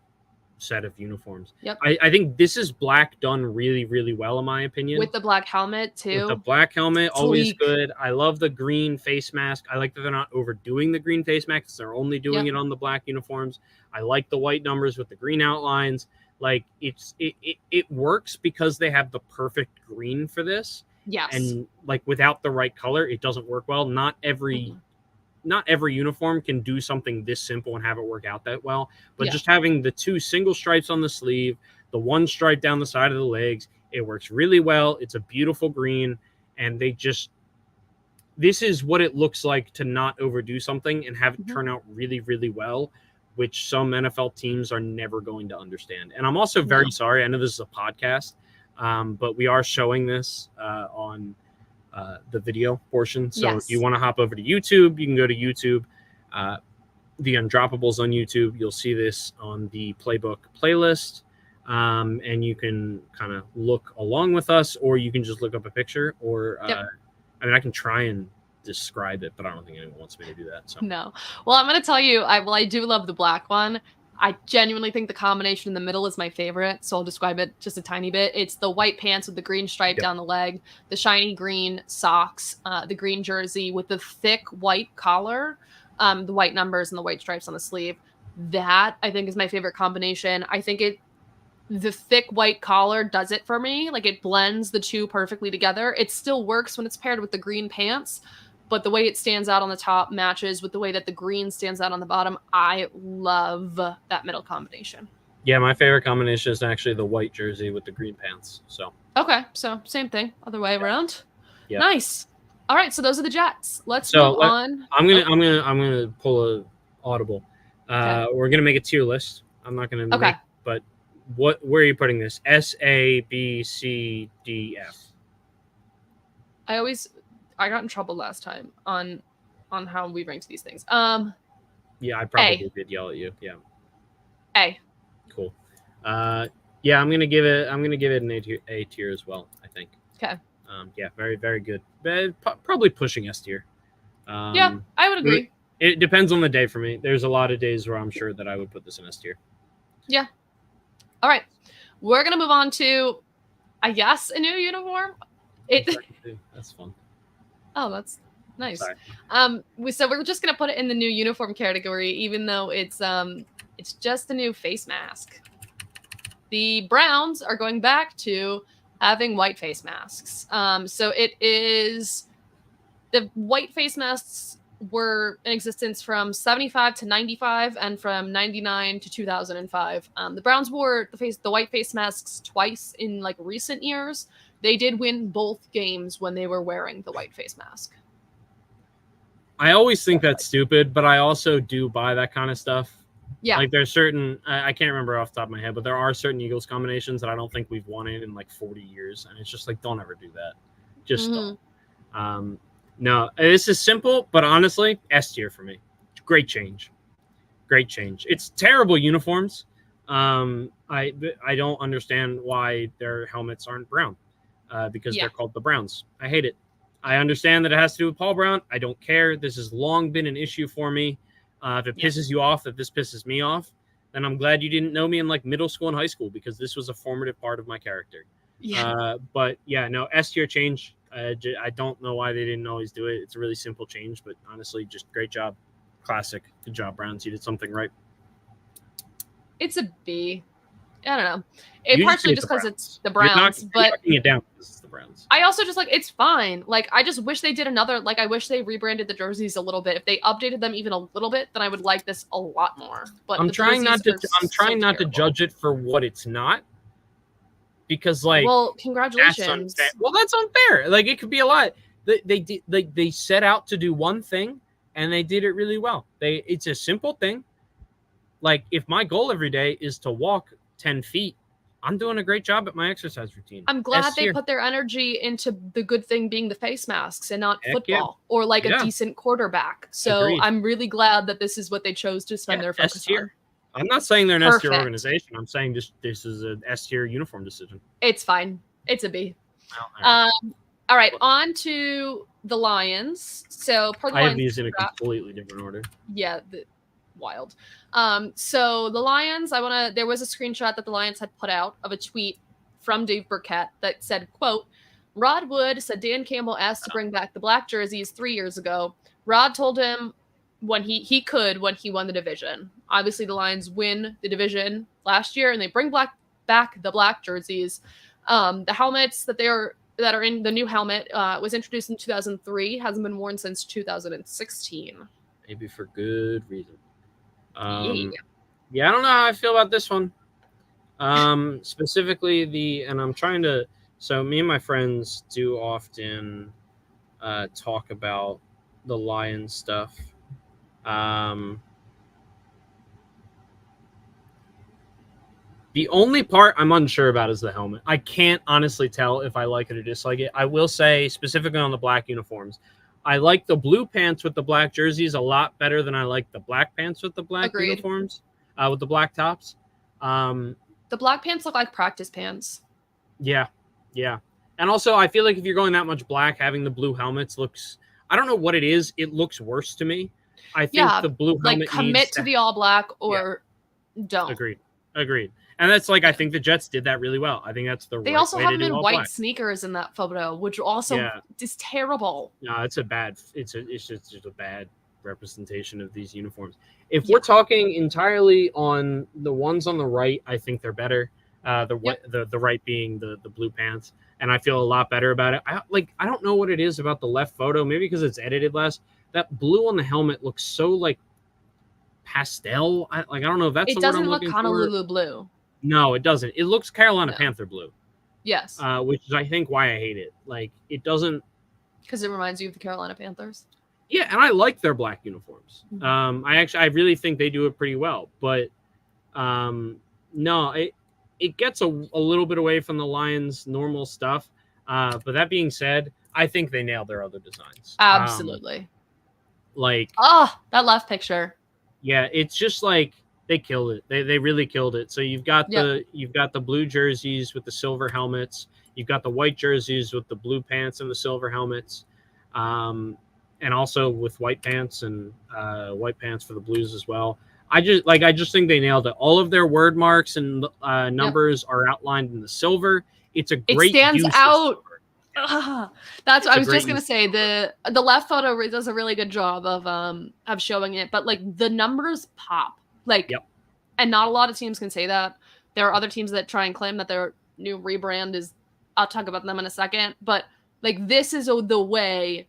set of uniforms. I think this is black done really, really well in my opinion. With the black helmet too. With the black helmet, always good. I love the green face mask. I like that they're not overdoing the green face masks. They're only doing it on the black uniforms. I like the white numbers with the green outlines. Like it works because they have the perfect green for this. Yes. And like without the right color, it doesn't work well. Not every uniform can do something this simple and have it work out that well. But just having the 2 single stripes on the sleeve, the 1 stripe down the side of the legs, it works really well. It's a beautiful green. And this is what it looks like to not overdo something and have it turn out really, really well, which some NFL teams are never going to understand. And I'm also very sorry. I know this is a podcast, but we are showing this on the video portion. So if you want to hop over to YouTube, you can go to YouTube, the Undroppables on YouTube. You'll see this on the Playbook playlist. And you can kind of look along with us, or you can just look up a picture, or I mean, I can try and describe it, but I don't think anyone wants me to do that. So No. Well, I'm going to tell you, I do love the black one. I genuinely think the combination in the middle is my favorite, so I'll describe it just a tiny bit. It's the white pants with the green stripe down the leg, the shiny green socks, the green jersey with the thick white collar, the white numbers and the white stripes on the sleeve. That, I think, is my favorite combination. I think the thick white collar does it for me. Like, it blends the two perfectly together. It still works when it's paired with the green pants, but the way it stands out on the top matches with the way that the green stands out on the bottom. I love that middle combination. Yeah, my favorite combination is actually the white jersey with the green pants. So okay, so same thing, other way around. Yeah. Nice. All right, so those are the Jets. Let's move on. I'm gonna pull a audible. We're gonna make a tier list. I'm not gonna make, but where are you putting this? S, A, B, C, D, F. I got in trouble last time on how we ranked these things. Yeah, I probably did yell at you. Yeah. A. Cool. Yeah, I'm gonna give it an A tier as well, I think. Okay. Yeah, very, very good. Probably pushing S tier. Yeah, I would agree. It depends on the day for me. There's a lot of days where I'm sure that I would put this in S tier. Yeah. All right. We're gonna move on to, I guess, a new uniform. That's fun. Oh, that's nice. Sorry. So we're just gonna put it in the new uniform category, even though it's just a new face mask. The Browns are going back to having white face masks. So it is, the white face masks were in existence from 75 to 95 and from 99 to 2005. The Browns wore the white face masks twice in like recent years. They did win both games when they were wearing the white face mask. I always think that's stupid, but I also do buy that kind of stuff. Yeah. Like there's certain, I can't remember off the top of my head, but there are certain Eagles combinations that I don't think we've won in like 40 years. And it's just like, don't ever do that. Just don't. No, this is simple, but honestly, S tier for me. Great change. Great change. It's terrible uniforms. I don't understand why their helmets aren't brown. Because they're called the Browns. I hate it. I understand that it has to do with Paul Brown. I don't care. This has long been an issue for me. If it pisses you off, if this pisses me off, then I'm glad you didn't know me in like middle school and high school, because this was a formative part of my character. But yeah, no, S tier change. I don't know why they didn't always do it. It's a really simple change, but honestly, just great job. Classic. Good job, Browns. You did something right. It's a B. I don't know. It partially just because it's the Browns, but knocking it down because it's the Browns. I also just like, it's fine. Like, I just wish they did another. Like, I wish they rebranded the jerseys a little bit. If they updated them even a little bit, then I would like this a lot more. But I'm trying not to judge it for what it's not, because like, well, congratulations. That's unfair. Like, it could be a lot. They set out to do one thing and they did it really well. It's a simple thing. Like, if my goal every day is to walk 10 feet, I'm doing a great job at my exercise routine. I'm glad they put their energy into the good thing being the face masks and not football or like a decent quarterback. So agreed. I'm really glad that this is what they chose to spend their focus on. I'm not saying they're an S tier organization. I'm saying this is an S tier uniform decision. It's fine. It's a B. All right, on to the Lions. So I have these in a completely different order. Yeah, wild. So the Lions, there was a screenshot that the Lions had put out of a tweet from Dave Burkett that said, quote, Rod Wood said Dan Campbell asked to bring back the black jerseys 3 years ago. Rod told him when he won the division. Obviously the Lions win the division last year and they bring back the black jerseys. The helmets that are in the new helmet was introduced in 2003, hasn't been worn since 2016. Maybe for good reason. Yeah, I don't know how I feel about this one. Specifically and I'm trying to, so me and my friends do often talk about the Lions stuff. The only part I'm unsure about is the helmet. I can't honestly tell if I like it or dislike it. I will say, specifically on the black uniforms, I like the blue pants with the black jerseys a lot better than I like the black pants with the black uniforms, with the black tops. The black pants look like practice pants. Yeah. And also, I feel like if you're going that much black, having the blue helmets looks I don't know what it is. It looks worse to me. I think the blue helmet like commit to the all black or don't. Agreed. And that's like I think the Jets did that really well. I think that's the they right also way have to them do in all white black. sneakers in that photo, which also is terrible. No, it's just a bad representation of these uniforms. If we're talking entirely on the ones on the right, I think they're better. The right being the blue pants, and I feel a lot better about it. I don't know what it is about the left photo, maybe because it's edited less. That blue on the helmet looks so like pastel. I don't know if that's the word I'm looking for. It doesn't look Honolulu blue. No, it doesn't. It looks Carolina Panther blue. Yes. Which is I think why I hate it. Like it doesn't, because it reminds you of the Carolina Panthers. Yeah, and I like their black uniforms. I really think they do it pretty well. But no, it gets a little bit away from the Lions' normal stuff. But that being said, I think they nailed their other designs. Absolutely. That left picture. Yeah, it's just like they killed it. They really killed it. So you've got the blue jerseys with the silver helmets. You've got the white jerseys with the blue pants and the silver helmets. And also with white pants and white pants for the Blues as well. I just think they nailed it. All of their word marks and numbers are outlined in the silver. It stands out. That's what I was just gonna say. The left photo does a really good job of showing it, but like the numbers pop. And not a lot of teams can say that. There are other teams that try and claim that their new rebrand is. I'll talk about them in a second, but like this is the way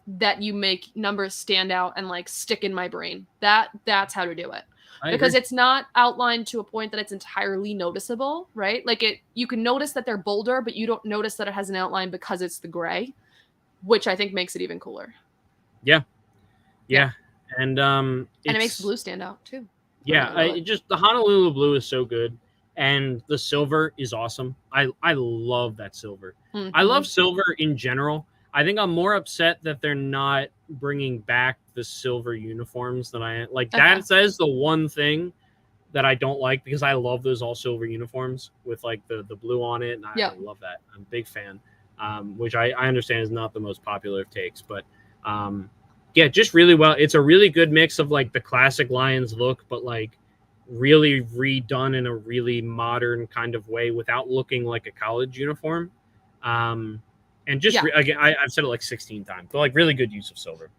that you make numbers stand out and like stick in my brain. That's how to do it. Because it's not outlined to a point that it's entirely noticeable, right? Like you can notice that they're bolder, but you don't notice that it has an outline because it's the gray, which I think makes it even cooler. Yeah. And it makes the blue stand out too. Yeah, the Honolulu blue is so good, and the silver is awesome. I love that silver. I love silver in general. I think I'm more upset that they're not bringing back the silver uniforms that I like. That is the one thing that I don't like because I love those all silver uniforms with like the blue on it, and I love that. I'm a big fan, which I understand is not the most popular of takes, but just really well. It's a really good mix of like the classic Lions look, but like really redone in a really modern kind of way without looking like a college uniform. And just again, I've said it like 16 times, but like really good use of silver.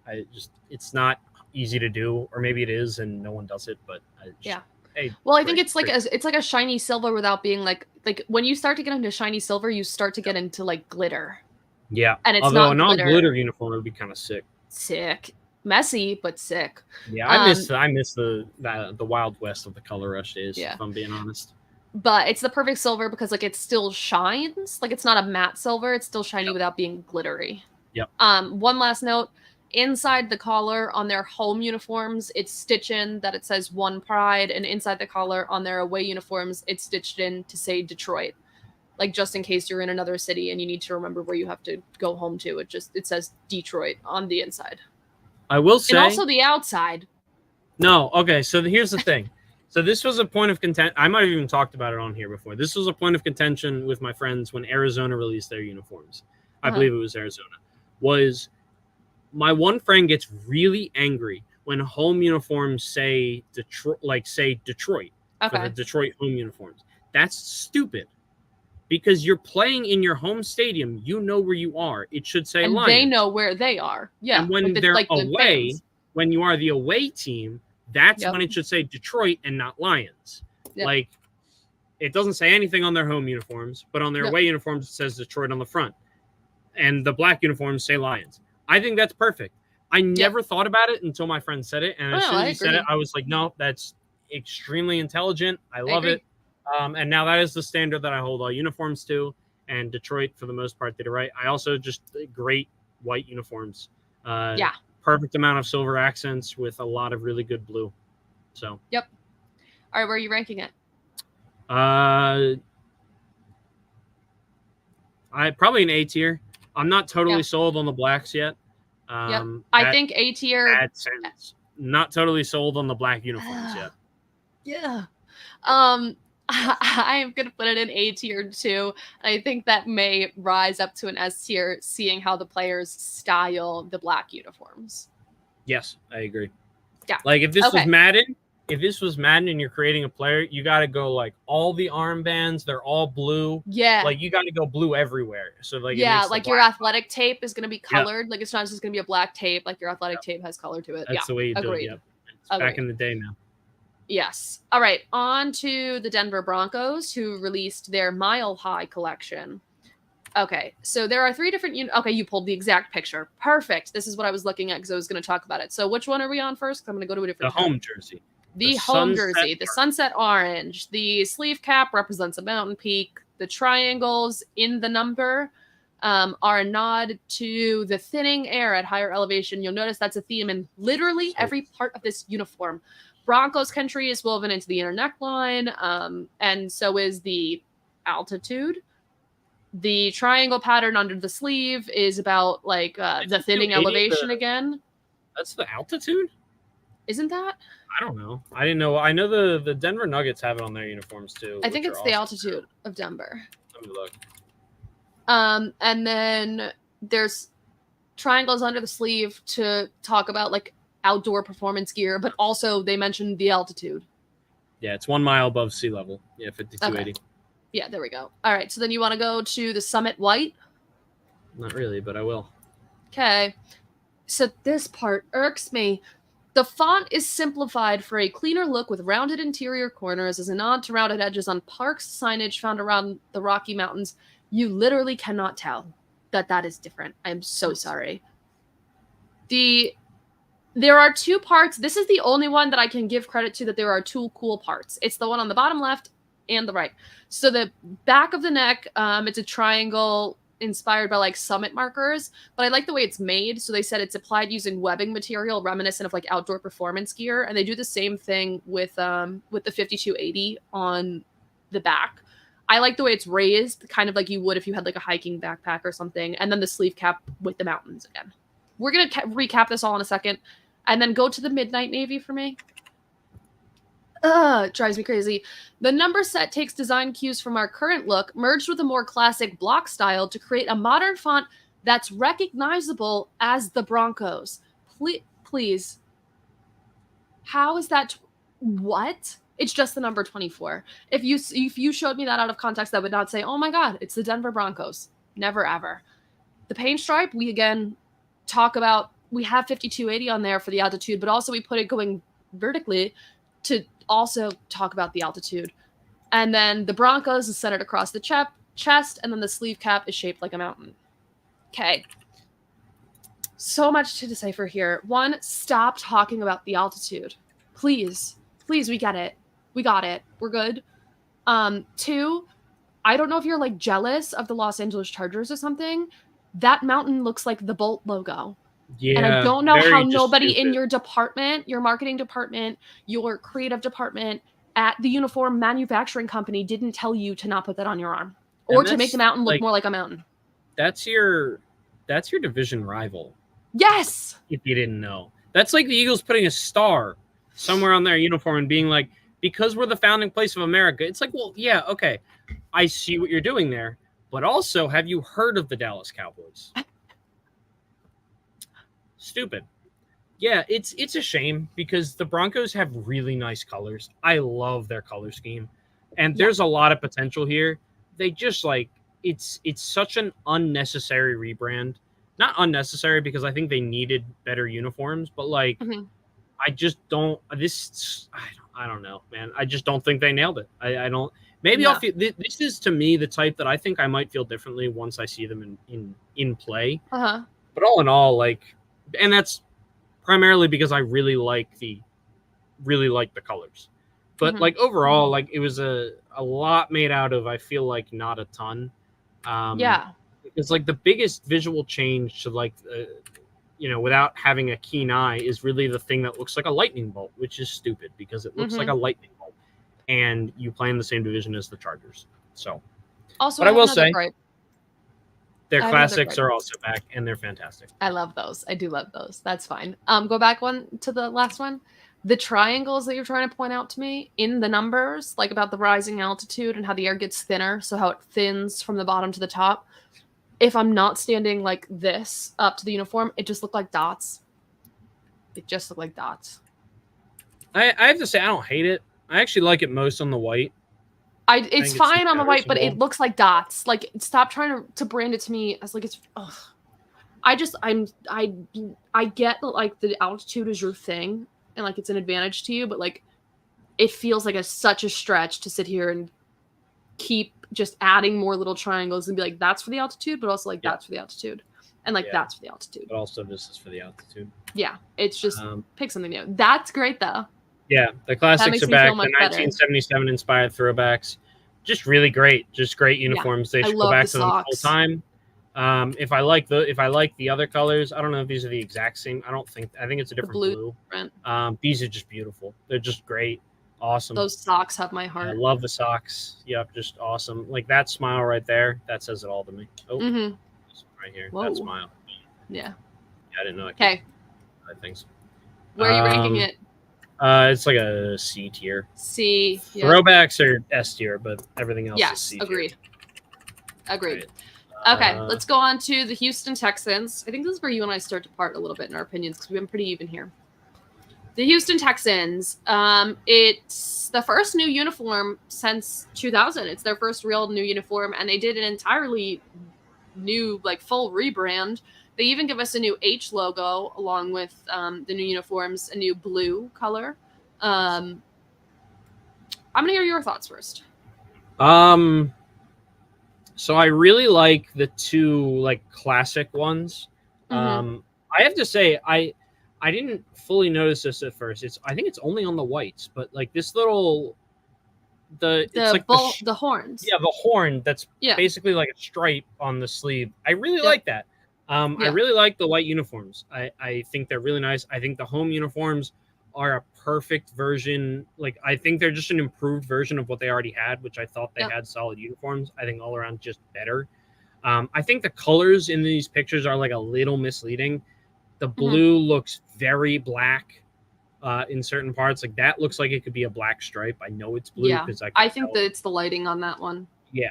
It's not easy to do, or maybe it is, and no one does it. But I think it's like a shiny silver without being like when you start to get into shiny silver, you start to get into like glitter. Yeah, and it's although not a non-glitter uniform would be kind of sick. Messy, but sick. Yeah, I miss the Wild West of the color rush days. Yeah. If I'm being honest. But it's the perfect silver because like it still shines. Like it's not a matte silver. It's still shiny without being glittery. Yep. One last note. Inside the collar on their home uniforms, it's stitched in that it says One Pride. And inside the collar on their away uniforms, it's stitched in to say Detroit. Like just in case you're in another city and you need to remember where you have to go home to. It says Detroit on the inside. I will say. And also the outside. No. Okay. So here's the thing. So this was a point of contention. I might have even talked about it on here before. This was a point of contention with my friends when Arizona released their uniforms. I believe it was Arizona. Was my one friend gets really angry when home uniforms say Detroit, for the Detroit home uniforms. That's stupid because you're playing in your home stadium. You know where you are. It should say Lions. They know where they are. Yeah. And when they're away, when you are the away team, that's when it should say Detroit and not Lions. Yep. Like, it doesn't say anything on their home uniforms, but on their away uniforms, it says Detroit on the front. And the black uniforms say Lions. I think that's perfect. I never thought about it until my friend said it. And as soon as he said it, I was like, no, that's extremely intelligent. I love it. And now that is the standard that I hold all uniforms to. And Detroit, for the most part, did it right. I also just great white uniforms. Perfect amount of silver accents with a lot of really good blue. So. Yep. All right, where are you ranking it? I probably an A tier. I'm not totally sold on the blacks yet. I think A tier. Bad sense. Not totally sold on the black uniforms yet. Yeah. I am going to put it in A tier too. And I think that may rise up to an S tier, seeing how the players style the black uniforms. Yes, I agree. Yeah. Like if this was Madden, and you're creating a player, you got to go like all the armbands, they're all blue. Yeah. Like you got to go blue everywhere. So like like your athletic tape is going to be colored. Like it's not just going to be a black tape. Like your athletic tape has color to it. That's the way you do it. Yep. It's back in the day now. Yes. All right. On to the Denver Broncos, who released their Mile High collection. Okay. So there are 3 different. Okay. You pulled the exact picture. Perfect. This is what I was looking at because I was going to talk about it. So which one are we on first? I'm going to go to a different. The home jersey. The home jersey. The sunset orange. The sleeve cap represents a mountain peak. The triangles in the number are a nod to the thinning air at higher elevation. You'll notice that's a theme in literally every part of this uniform. Broncos country is woven into the inner neckline, and so is the altitude. The triangle pattern under the sleeve is about like the thinning elevation again. That's the altitude? Isn't that? I don't know. I didn't know. I know the Denver Nuggets have it on their uniforms too. I think it's the altitude of Denver. Let me look. And then there's triangles under the sleeve to talk about like outdoor performance gear, but also they mentioned the altitude. Yeah, it's 1 mile above sea level. Yeah, 5280. Okay. Yeah, there we go. All right, so then you want to go to the Summit White? Not really, but I will. Okay. So this part irks me. The font is simplified for a cleaner look with rounded interior corners as a nod to rounded edges on parks signage found around the Rocky Mountains. You literally cannot tell that is different. I am so sorry. There are 2 parts. This is the only one that I can give credit to that there are 2 cool parts. It's the one on the bottom left and the right. So the back of the neck, it's a triangle inspired by like summit markers, but I like the way it's made. So they said it's applied using webbing material reminiscent of like outdoor performance gear. And they do the same thing with the 5280 on the back. I like the way it's raised, kind of like you would if you had like a hiking backpack or something. And then the sleeve cap with the mountains again. We're going to recap this all in a second. And then go to the midnight navy for me. It drives me crazy. The number set takes design cues from our current look, merged with a more classic block style to create a modern font that's recognizable as the Broncos. Please. How is that? What? It's just the number 24. If you showed me that out of context, I would not say, oh my God, it's the Denver Broncos. Never, ever. The paint stripe, we again talk about, we have 5280 on there for the altitude, but also we put it going vertically to also talk about the altitude. And then the Broncos is centered across the chest, and then the sleeve cap is shaped like a mountain. Okay. So much to decipher here. 1, stop talking about the altitude. Please, we get it. We got it. We're good. 2, I don't know if you're like jealous of the Los Angeles Chargers or something. That mountain looks like the Bolt logo. Yeah, and I don't know how nobody in your department, your marketing department, your creative department at the uniform manufacturing company didn't tell you to not put that on your arm or to make the mountain look more like a mountain. That's your division rival. Yes. If you didn't know. That's like the Eagles putting a star somewhere on their uniform and being like, because we're the founding place of America. It's like, well, yeah, okay. I see what you're doing there. But also, have you heard of the Dallas Cowboys? Stupid. Yeah, it's a shame because the Broncos have really nice colors. I love their color scheme. And there's a lot of potential here. They just like it's such an unnecessary rebrand. Not unnecessary because I think they needed better uniforms, but like I just don't I don't know, man. I just don't think they nailed it. I don't maybe I'll feel this is to me the type that I think I might feel differently once I see them in play. But all in all, like, and that's primarily because I really like the colors. But like overall, like it was a lot made out of, I feel like not a ton. It's like the biggest visual change to like, without having a keen eye is really the thing that looks like a lightning bolt, which is stupid because it looks like a lightning bolt and you play in the same division as the Chargers. So, also, but I will say their classics are also back and they're fantastic. I love those. I do love those. That's fine. Go back one to the last one. the triangles that you're trying to point out to me in the numbers, like about the rising altitude and how the air gets thinner, so how it thins from the bottom to the top. If I'm not standing like this up to the uniform, it just looked like dots. It just looked like dots. I have to say, I don't hate it. I actually like it most on the white. It's fine on the white, but it looks like dots. Like, stop trying to brand it to me as like it's. Ugh. I get that, like, the altitude is your thing and like it's an advantage to you, but like it feels like such a stretch to sit here and keep just adding more little triangles and be like, that's for the altitude, but also like that's for the altitude, and like that's for the altitude. But also this is for the altitude. Yeah, it's just pick something new. That's great though. Yeah, the classics are back. The 1977 inspired throwbacks, just really great. Just great uniforms. They should go back to them full time. If I like the other colors, I don't know if these are the exact same. I think it's a different blue. These are just beautiful. They're just great. Awesome. Those socks have my heart. I love the socks. Yep, just awesome. Like that smile right there, that says it all to me. Oh, right here. Whoa. That smile. Yeah. I didn't know. Okay. I think so. Where are you ranking it? It's like a C tier. C. Yep. Throwbacks are S tier, but everything else is C tier. Agreed. Right. Okay, let's go on to the Houston Texans. I think this is where you and I start to part a little bit in our opinions because we've been pretty even here. The Houston Texans, it's the first new uniform since 2000. It's their first real new uniform, and they did an entirely new, like, full rebrand. They even give us a new H logo along with the new uniforms, a new blue color. I'm going to hear your thoughts first. So I really like the two, like, classic ones. I have to say, I didn't fully notice this at first. I think it's only on the whites, but like this little the horns. Yeah, the horn that's basically like a stripe on the sleeve. I really like that. I really like the white uniforms. I think they're really nice. I think the home uniforms are a perfect version. Like, I think they're just an improved version of what they already had, which I thought they had solid uniforms. I think all around just better. I think the colors in these pictures are like a little misleading. The blue looks very black in certain parts. Like that looks like it could be a black stripe. I know it's blue because I think that it's the lighting on that one. Yeah.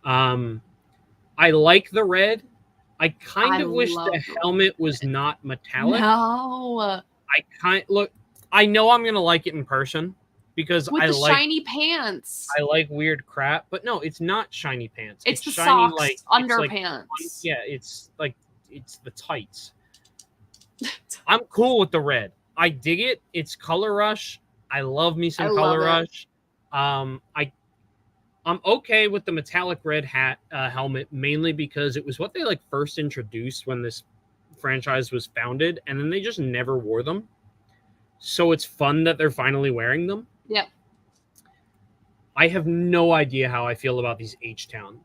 I like the red. I kind of wish the helmet was not metallic. No. I know I'm gonna like it in person because with the shiny pants. I like weird crap, but no, it's not shiny pants. It's the shiny, socks, underpants. It's the tights. I'm cool with the red. I dig it. It's color rush. I love me some color rush. I'm okay with the metallic red helmet, mainly because it was what they like first introduced when this franchise was founded, and then they just never wore them. So it's fun that they're finally wearing them. Yep. I have no idea how I feel about these H-Town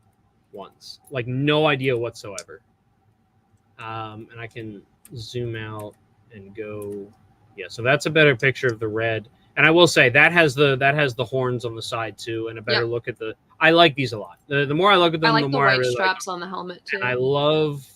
ones. Like, no idea whatsoever. And I can zoom out and go. Yeah, so that's a better picture of the red. And I will say that has the horns on the side too, and a better look at the. I like these a lot. The more I look at them, the more I really like them. I like the white straps on the helmet too. And I love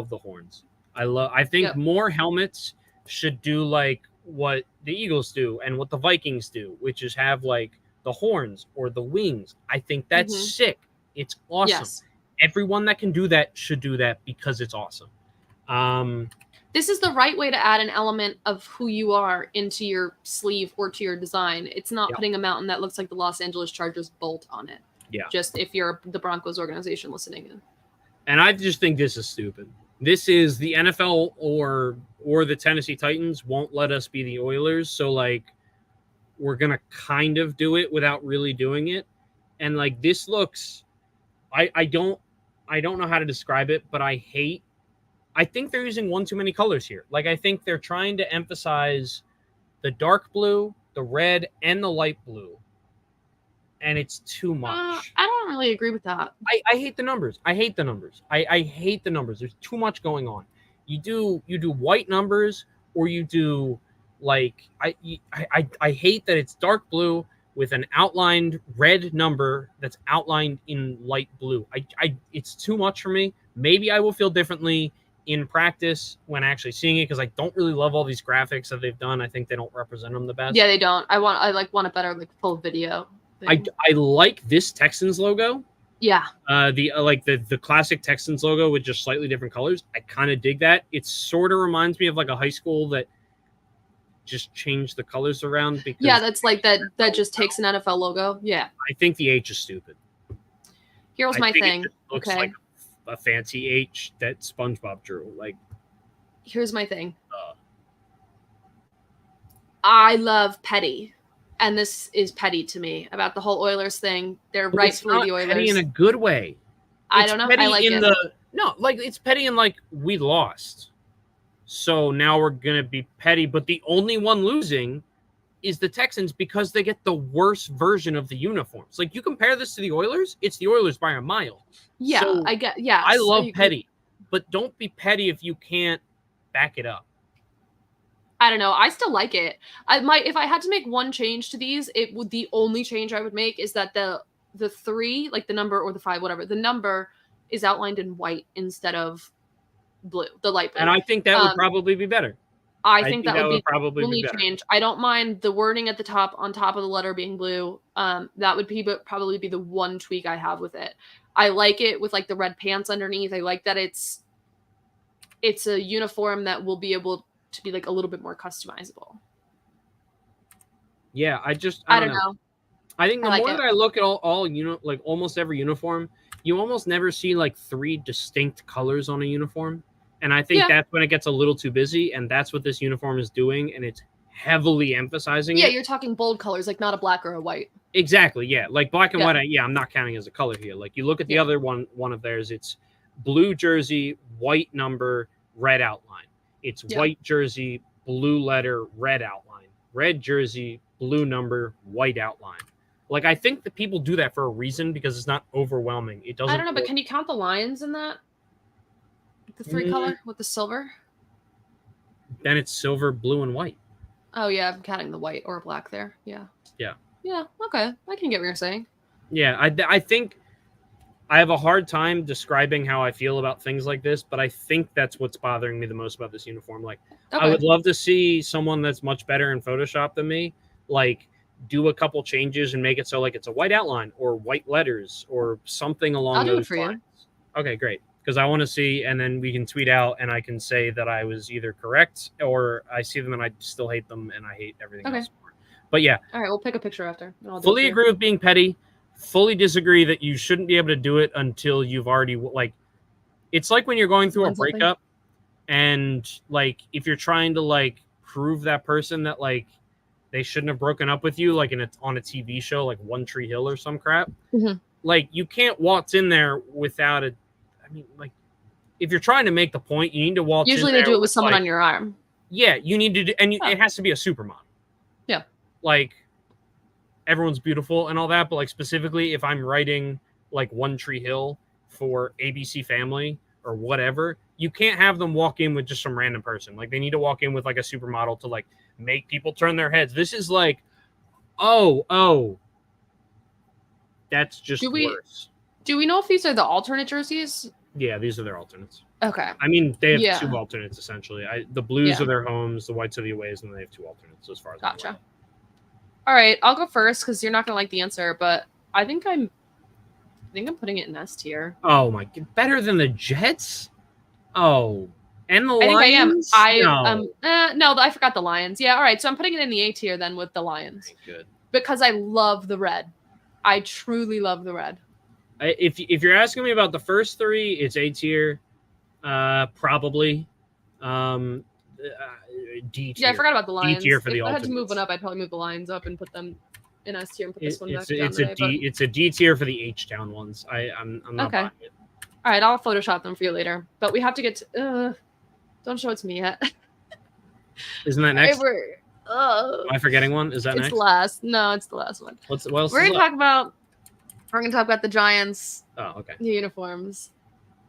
the horns. I think more helmets should do like what the Eagles do and what the Vikings do, which is have like the horns or the wings. I think that's sick. It's awesome. Yes. Everyone that can do that should do that because it's awesome. This is the right way to add an element of who you are into your sleeve or to your design. It's not putting a mountain that looks like the Los Angeles Chargers bolt on it. Yeah. Just if you're the Broncos organization listening in. And I just think this is stupid. This is the NFL or the Tennessee Titans won't let us be the Oilers. So like, we're going to kind of do it without really doing it. And like, this looks, I don't know how to describe it, but I think they're using one too many colors here. Like, I think they're trying to emphasize the dark blue, the red, and the light blue. And it's too much. I don't really agree with that. I hate the numbers. I hate the numbers. I hate the numbers. There's too much going on. You do white numbers, or you do like I hate that it's dark blue with an outlined red number that's outlined in light blue. It's too much for me. Maybe I will feel differently in practice when actually seeing it, because I don't really love all these graphics that they've done. I think they don't represent them the best. Yeah, they don't. I want a better like full video thing. I like this Texans logo. Yeah. The classic Texans logo with just slightly different colors. I kind of dig that. It sort of reminds me of like a high school that just changed the colors around. Because that's like that just takes an NFL logo. Yeah. I think the H is stupid. Here's my thing. It looks like a fancy H that SpongeBob drew. Like, here's my thing. I love petty. And this is petty to me about the whole Oilers thing. They're rightfully the Oilers. Petty in a good way. I don't know. I like it. It's petty in like we lost. So now we're gonna be petty, but the only one losing is the Texans because they get the worst version of the uniforms. Like, you compare this to the Oilers, it's the Oilers by a mile. Yeah, so I get. Yeah, I love petty, but don't be petty if you can't back it up. I don't know. I still like it. If I had to make one change to these, the only change I would make is that the 3, like the number or the 5, whatever, the number is outlined in white instead of blue, the light blue. And I think that would probably be better. I think that would probably be better. Change. I don't mind the wording at the top, on top of the letter being blue. That would probably be the one tweak I have with it. I like it with like the red pants underneath. I like that it's a uniform that will be able to be like a little bit more customizable. Yeah, I don't know. I think the more that I look at all like almost every uniform, you almost never see like 3 distinct colors on a uniform. And I think that's when it gets a little too busy, and that's what this uniform is doing, and it's heavily emphasizing it. Yeah, you're talking bold colors, like not a black or a white. Exactly, yeah. Like black and white, I'm not counting as a color here. Like you look at the other one of theirs, it's blue jersey, white number, red outline. It's white jersey, blue letter, red outline. Red jersey, blue number, white outline. Like, I think that people do that for a reason because it's not overwhelming. It doesn't. I don't know, but can you count the lines in that? The 3 color with the silver? Then it's silver, blue, and white. Oh, yeah. I'm counting the white or black there. Yeah. Yeah. Yeah. Okay. I can get what you're saying. Yeah. I think I have a hard time describing how I feel about things like this, but I think that's what's bothering me the most about this uniform. Like, I would love to see someone that's much better in Photoshop than me, like, do a couple changes and make it so like it's a white outline or white letters or something along those lines. Okay, great. Because I want to see, and then we can tweet out and I can say that I was either correct or I see them and I still hate them and I hate everything else more. But yeah. All right, we'll pick a picture after. Fully agree with being petty. Fully disagree that you shouldn't be able to do it until you've already, like, it's like when you're going through a breakup and, like, if you're trying to, like, prove that person that, like, they shouldn't have broken up with you, like on a TV show, like One Tree Hill or some crap. Mm-hmm. Like, you can't waltz in there without a, I mean, like, if you're trying to make the point, you need to waltz Usually in there they do it with someone like, on your arm. Yeah, you need to do, and it has to be a supermodel. Yeah. Like, everyone's beautiful and all that, but like specifically if I'm writing like One Tree Hill for ABC Family or whatever, you can't have them walk in with just some random person. Like, they need to walk in with like a supermodel to like make people turn their heads. This is like, oh, that's just worse. Do we know if these are the alternate jerseys? Yeah, these are their alternates. Okay. I mean, they have 2 alternates essentially. The blues are their homes, the whites are the aways, and they have 2 alternates as far as I'm aware. All right, I'll go first because you're not gonna like the answer, but I think I'm putting it in S tier. Oh my god, better than the Jets? Oh, and the Lions? I am. No, I forgot the Lions. Yeah, all right, so I'm putting it in the A tier then with the Lions. Good. Because I love the red. I truly love the red. If you're asking me about the first 3, it's A tier, probably. D tier. Yeah, I forgot about the Lions. D tier for the if I had alternates. to move one up, I'd probably move the Lions up and put them in S tier and put this one back down. It's a D tier for the H-Town ones. I'm not buying it. All right, I'll Photoshop them for you later. But we have to get to... don't show it to me yet. Isn't that next? Am I forgetting one? Is that next? It's last. No, it's the last one. What else We're gonna talk about the Giants. Oh, okay. The uniforms.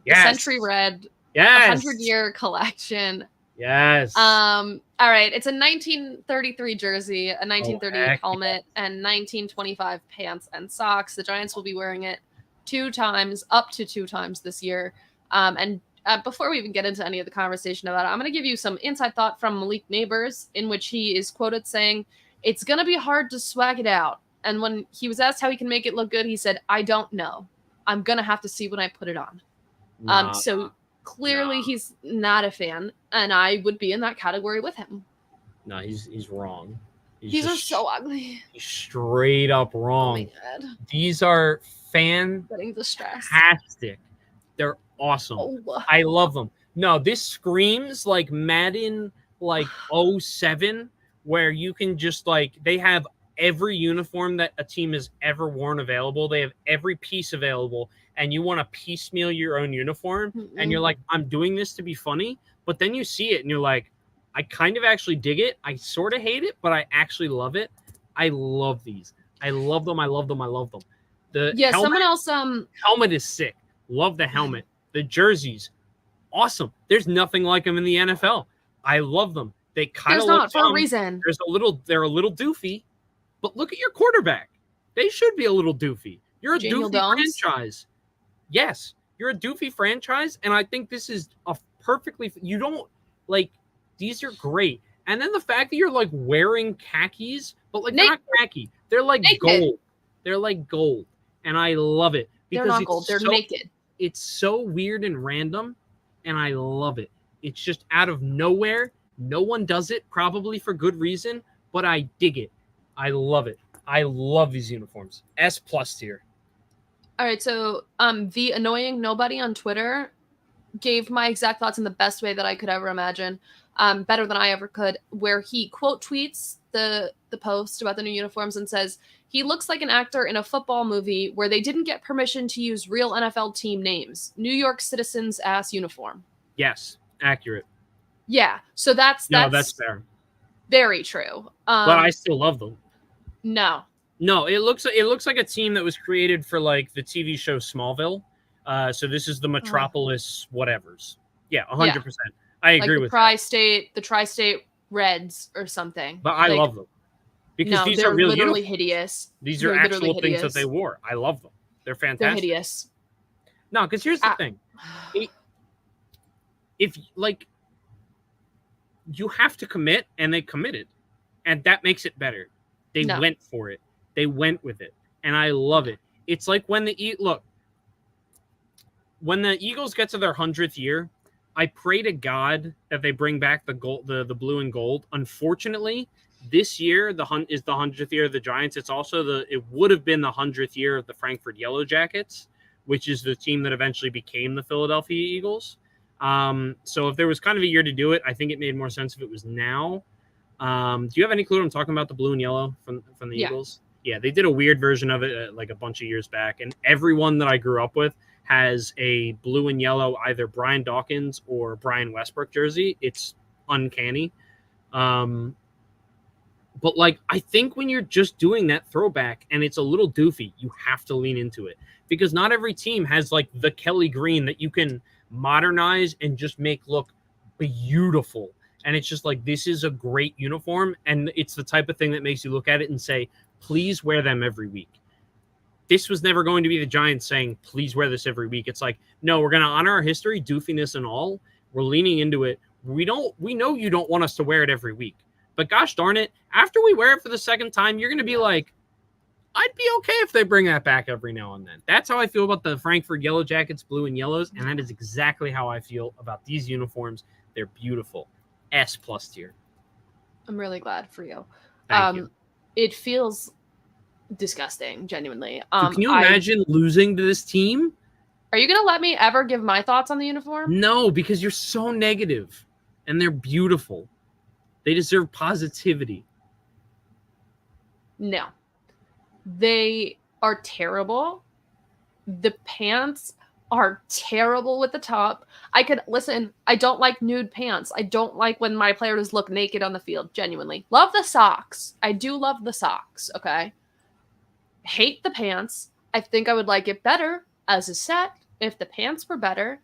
Yes. The Century Red. Yes. 100-year collection. Yes. All right. It's a 1933 jersey, a 1938 helmet, and 1925 pants and socks. The Giants will be wearing it 2 times, up to 2 times this year. And before we even get into any of the conversation about it, I'm going to give you some inside thought from Malik Neighbors, in which he is quoted saying, "It's going to be hard to swag it out." And when he was asked how he can make it look good, he said, "I don't know. I'm going to have to see when I put it on." So clearly he's not a fan, and I would be in that category with him. No, he's wrong. These are so ugly. He's straight up wrong. Oh my God. These are Getting distressed. fantastic. They're awesome. Oh. I love them. No, this screams like Madden like 07, where you can just like, they have every uniform that a team has ever worn available. They have every piece available, and you want to piecemeal your own uniform. And you're like, I'm doing this to be funny. But then you see it and you're like, I kind of actually dig it. I sort of hate it, but I actually love it. I love these. I love them. I love them. I love them. The helmet, someone else helmet is sick. Love the helmet. The jerseys, awesome. There's nothing like them in the NFL. I love them. They kind of look for a reason. They're a little doofy, but look at your quarterback. They should be a little doofy. You're a doofy franchise. Yes, you're a doofy franchise, and I think this is a perfectly. You don't like these are great, and then the fact that you're like wearing khakis, but like they're not khaki. They're like gold. They're like gold, and I love it because they're not gold. They're naked. It's so weird and random, and I love it. It's just out of nowhere. No one does it, probably for good reason, but I dig it. I love it. I love these uniforms. S+ tier. All right, so the annoying nobody on Twitter gave my exact thoughts in the best way that I could ever imagine, better than I ever could, where he quote tweets the post about the new uniforms and says, "He looks like an actor in a football movie where they didn't get permission to use real NFL team names. New York Citizens ass uniform." Yes, accurate. Yeah, so that's fair. Very true. But I still love them. No, it looks like a team that was created for like the TV show Smallville. So this is the Metropolis whatevers. Yeah, 100%. I agree with the Tri-State Reds or something. But I love them because these are really literally hideous. These are actual things that they wore. I love them. They're fantastic. They're hideous. No, because here's the thing. If like you have to commit, and they committed, and that makes it better. They went for it. They went with it, and I love it. It's like when the Eagles get to their 100th year, I pray to God that they bring back the gold, the blue and gold. Unfortunately, this year is the 100th year of the Giants. It's also it would have been the 100th year of the Frankfurt Yellow Jackets, which is the team that eventually became the Philadelphia Eagles. So if there was kind of a year to do it, I think it made more sense if it was now. Do you have any clue what I'm talking about? The blue and yellow from the Eagles? Yeah, they did a weird version of it like a bunch of years back, and everyone that I grew up with has a blue and yellow, either Brian Dawkins or Brian Westbrook jersey. It's uncanny. But like, I think when you're just doing that throwback and it's a little doofy, you have to lean into it, because not every team has like the Kelly green that you can modernize and just make look beautiful. And it's just like, this is a great uniform, and it's the type of thing that makes you look at it and say, please wear them every week. This was never going to be the Giants saying, please wear this every week. It's like, no, we're going to honor our history, doofiness and all. We're leaning into it. We know you don't want us to wear it every week, but gosh darn it, after we wear it for the second time, you're going to be like, I'd be okay if they bring that back every now and then. That's how I feel about the Frankfurt Yellow Jackets, blue and yellows, and that is exactly how I feel about these uniforms. They're beautiful. S+ tier. I'm really glad for you. Thank you. It feels disgusting, genuinely. Can you imagine losing to this team? Are you going to let me ever give my thoughts on the uniform? No, because you're so negative, and they're beautiful. They deserve positivity. No. They are terrible. The pants are terrible with the top. I don't like nude pants. I don't like when my players look naked on the field, genuinely. Love the socks. I do love the socks, okay? Hate the pants. I think I would like it better as a set if the pants were better.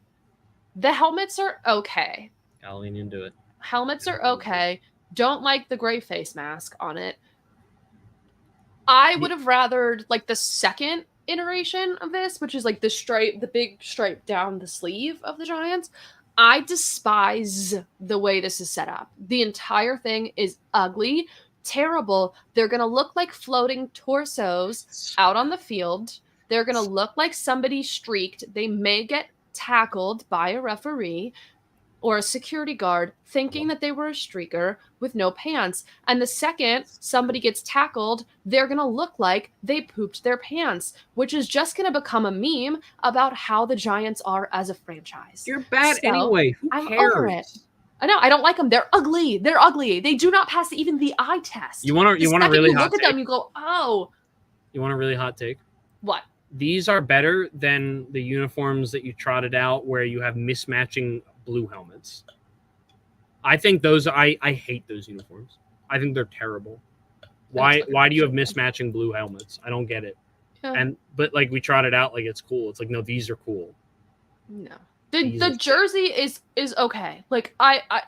The helmets are okay. I'll lean into it. Helmets are okay. Don't like the gray face mask on it. I would have rathered like the second iteration of this, which is like the big stripe down the sleeve of the Giants. I despise the way this is set up. The entire thing is ugly, terrible. They're going to look like floating torsos out on the field. They're going to look like somebody streaked. They may get tackled by a referee or a security guard thinking that they were a streaker with no pants. And the second somebody gets tackled, they're going to look like they pooped their pants, which is just going to become a meme about how the Giants are as a franchise. You're bad anyway. Who cares? I'm over it. I know. I don't like them. They're ugly. They're ugly. They do not pass even the eye test. You want a really hot take? Look at them, you go, oh. You want a really hot take? What? These are better than the uniforms that you trotted out where you have mismatching blue helmets. I think those I hate those uniforms. I think they're terrible. Why do you have mismatching blue helmets? I don't get it. Yeah. But like we trotted out like it's cool. It's like no, these are cool. No. The jersey is okay. Like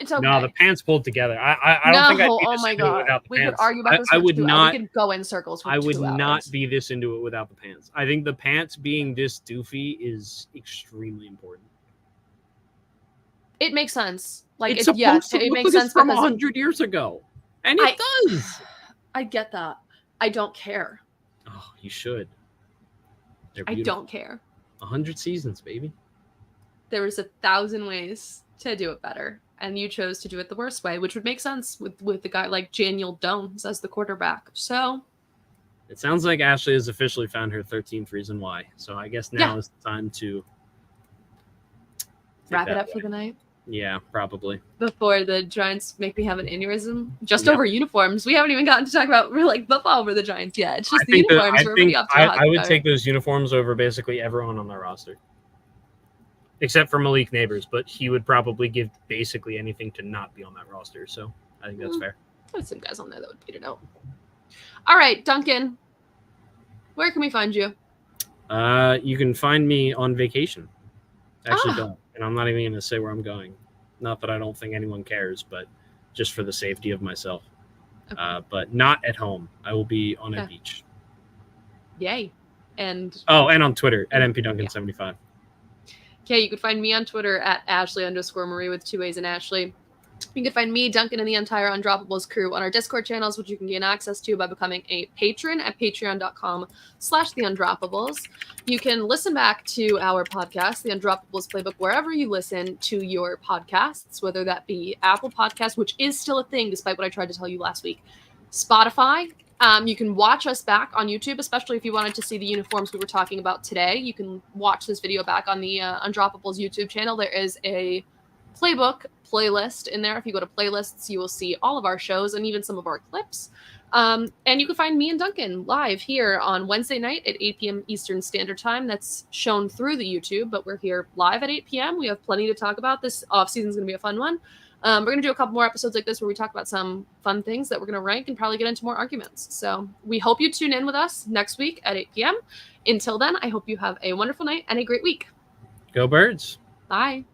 it's okay. No, the pants pulled together. I don't think I'd be this into it without the pants. We could argue about this. I would not. We could go in circles. For I would 2 hours. not be this into it without the pants. I think the pants being this doofy is extremely important. It makes sense. Like it's supposed to look like it's from 100 years ago, and it does. I get that. I don't care. Oh, you should. I don't care. 100 seasons, baby. There was 1,000 ways to do it better, and you chose to do it the worst way, which would make sense with the guy like Daniel Jones as the quarterback. So it sounds like Ashley has officially found her 13th reason why. So I guess now is the time to wrap it up for the night. Yeah, probably. Before the Giants make me have an aneurysm just over uniforms. We haven't even gotten to talk about like football over the Giants yet. It's just the uniforms. I would take those uniforms over basically everyone on their roster. Except for Malik Neighbors, but he would probably give basically anything to not be on that roster. So I think that's fair. There's some guys on there that would beat it out. All right, Duncan, where can we find you? You can find me on vacation. Actually, don't. And I'm not even going to say where I'm going. Not that I don't think anyone cares, but just for the safety of myself. Okay. But not at home. I will be on a beach. Yay. And on Twitter at mpduncan75. Okay, you can find me on Twitter at Ashley_Marie with 2 A's in Ashley. You can find me, Duncan, and the entire Undroppables crew on our Discord channels, which you can gain access to by becoming a patron at patreon.com/theundroppables. You can listen back to our podcast, The Undroppables Playbook, wherever you listen to your podcasts, whether that be Apple Podcasts, which is still a thing, despite what I tried to tell you last week, Spotify. You can watch us back on YouTube, especially if you wanted to see the uniforms we were talking about today. You can watch this video back on the Undroppables YouTube channel. There is a playbook playlist in there. If you go to playlists, you will see all of our shows and even some of our clips. And you can find me and Duncan live here on Wednesday night at 8 p.m. Eastern Standard Time. That's shown through the YouTube, but we're here live at 8 p.m. We have plenty to talk about. This off-season is going to be a fun one. We're going to do a couple more episodes like this where we talk about some fun things that we're going to rank and probably get into more arguments. So we hope you tune in with us next week at 8 p.m. Until then, I hope you have a wonderful night and a great week. Go Birds. Bye.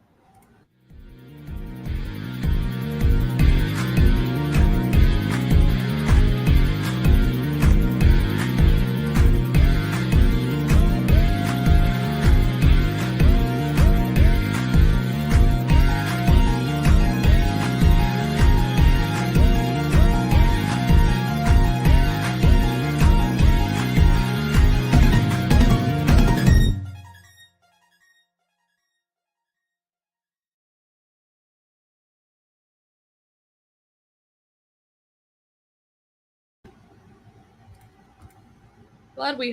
Glad we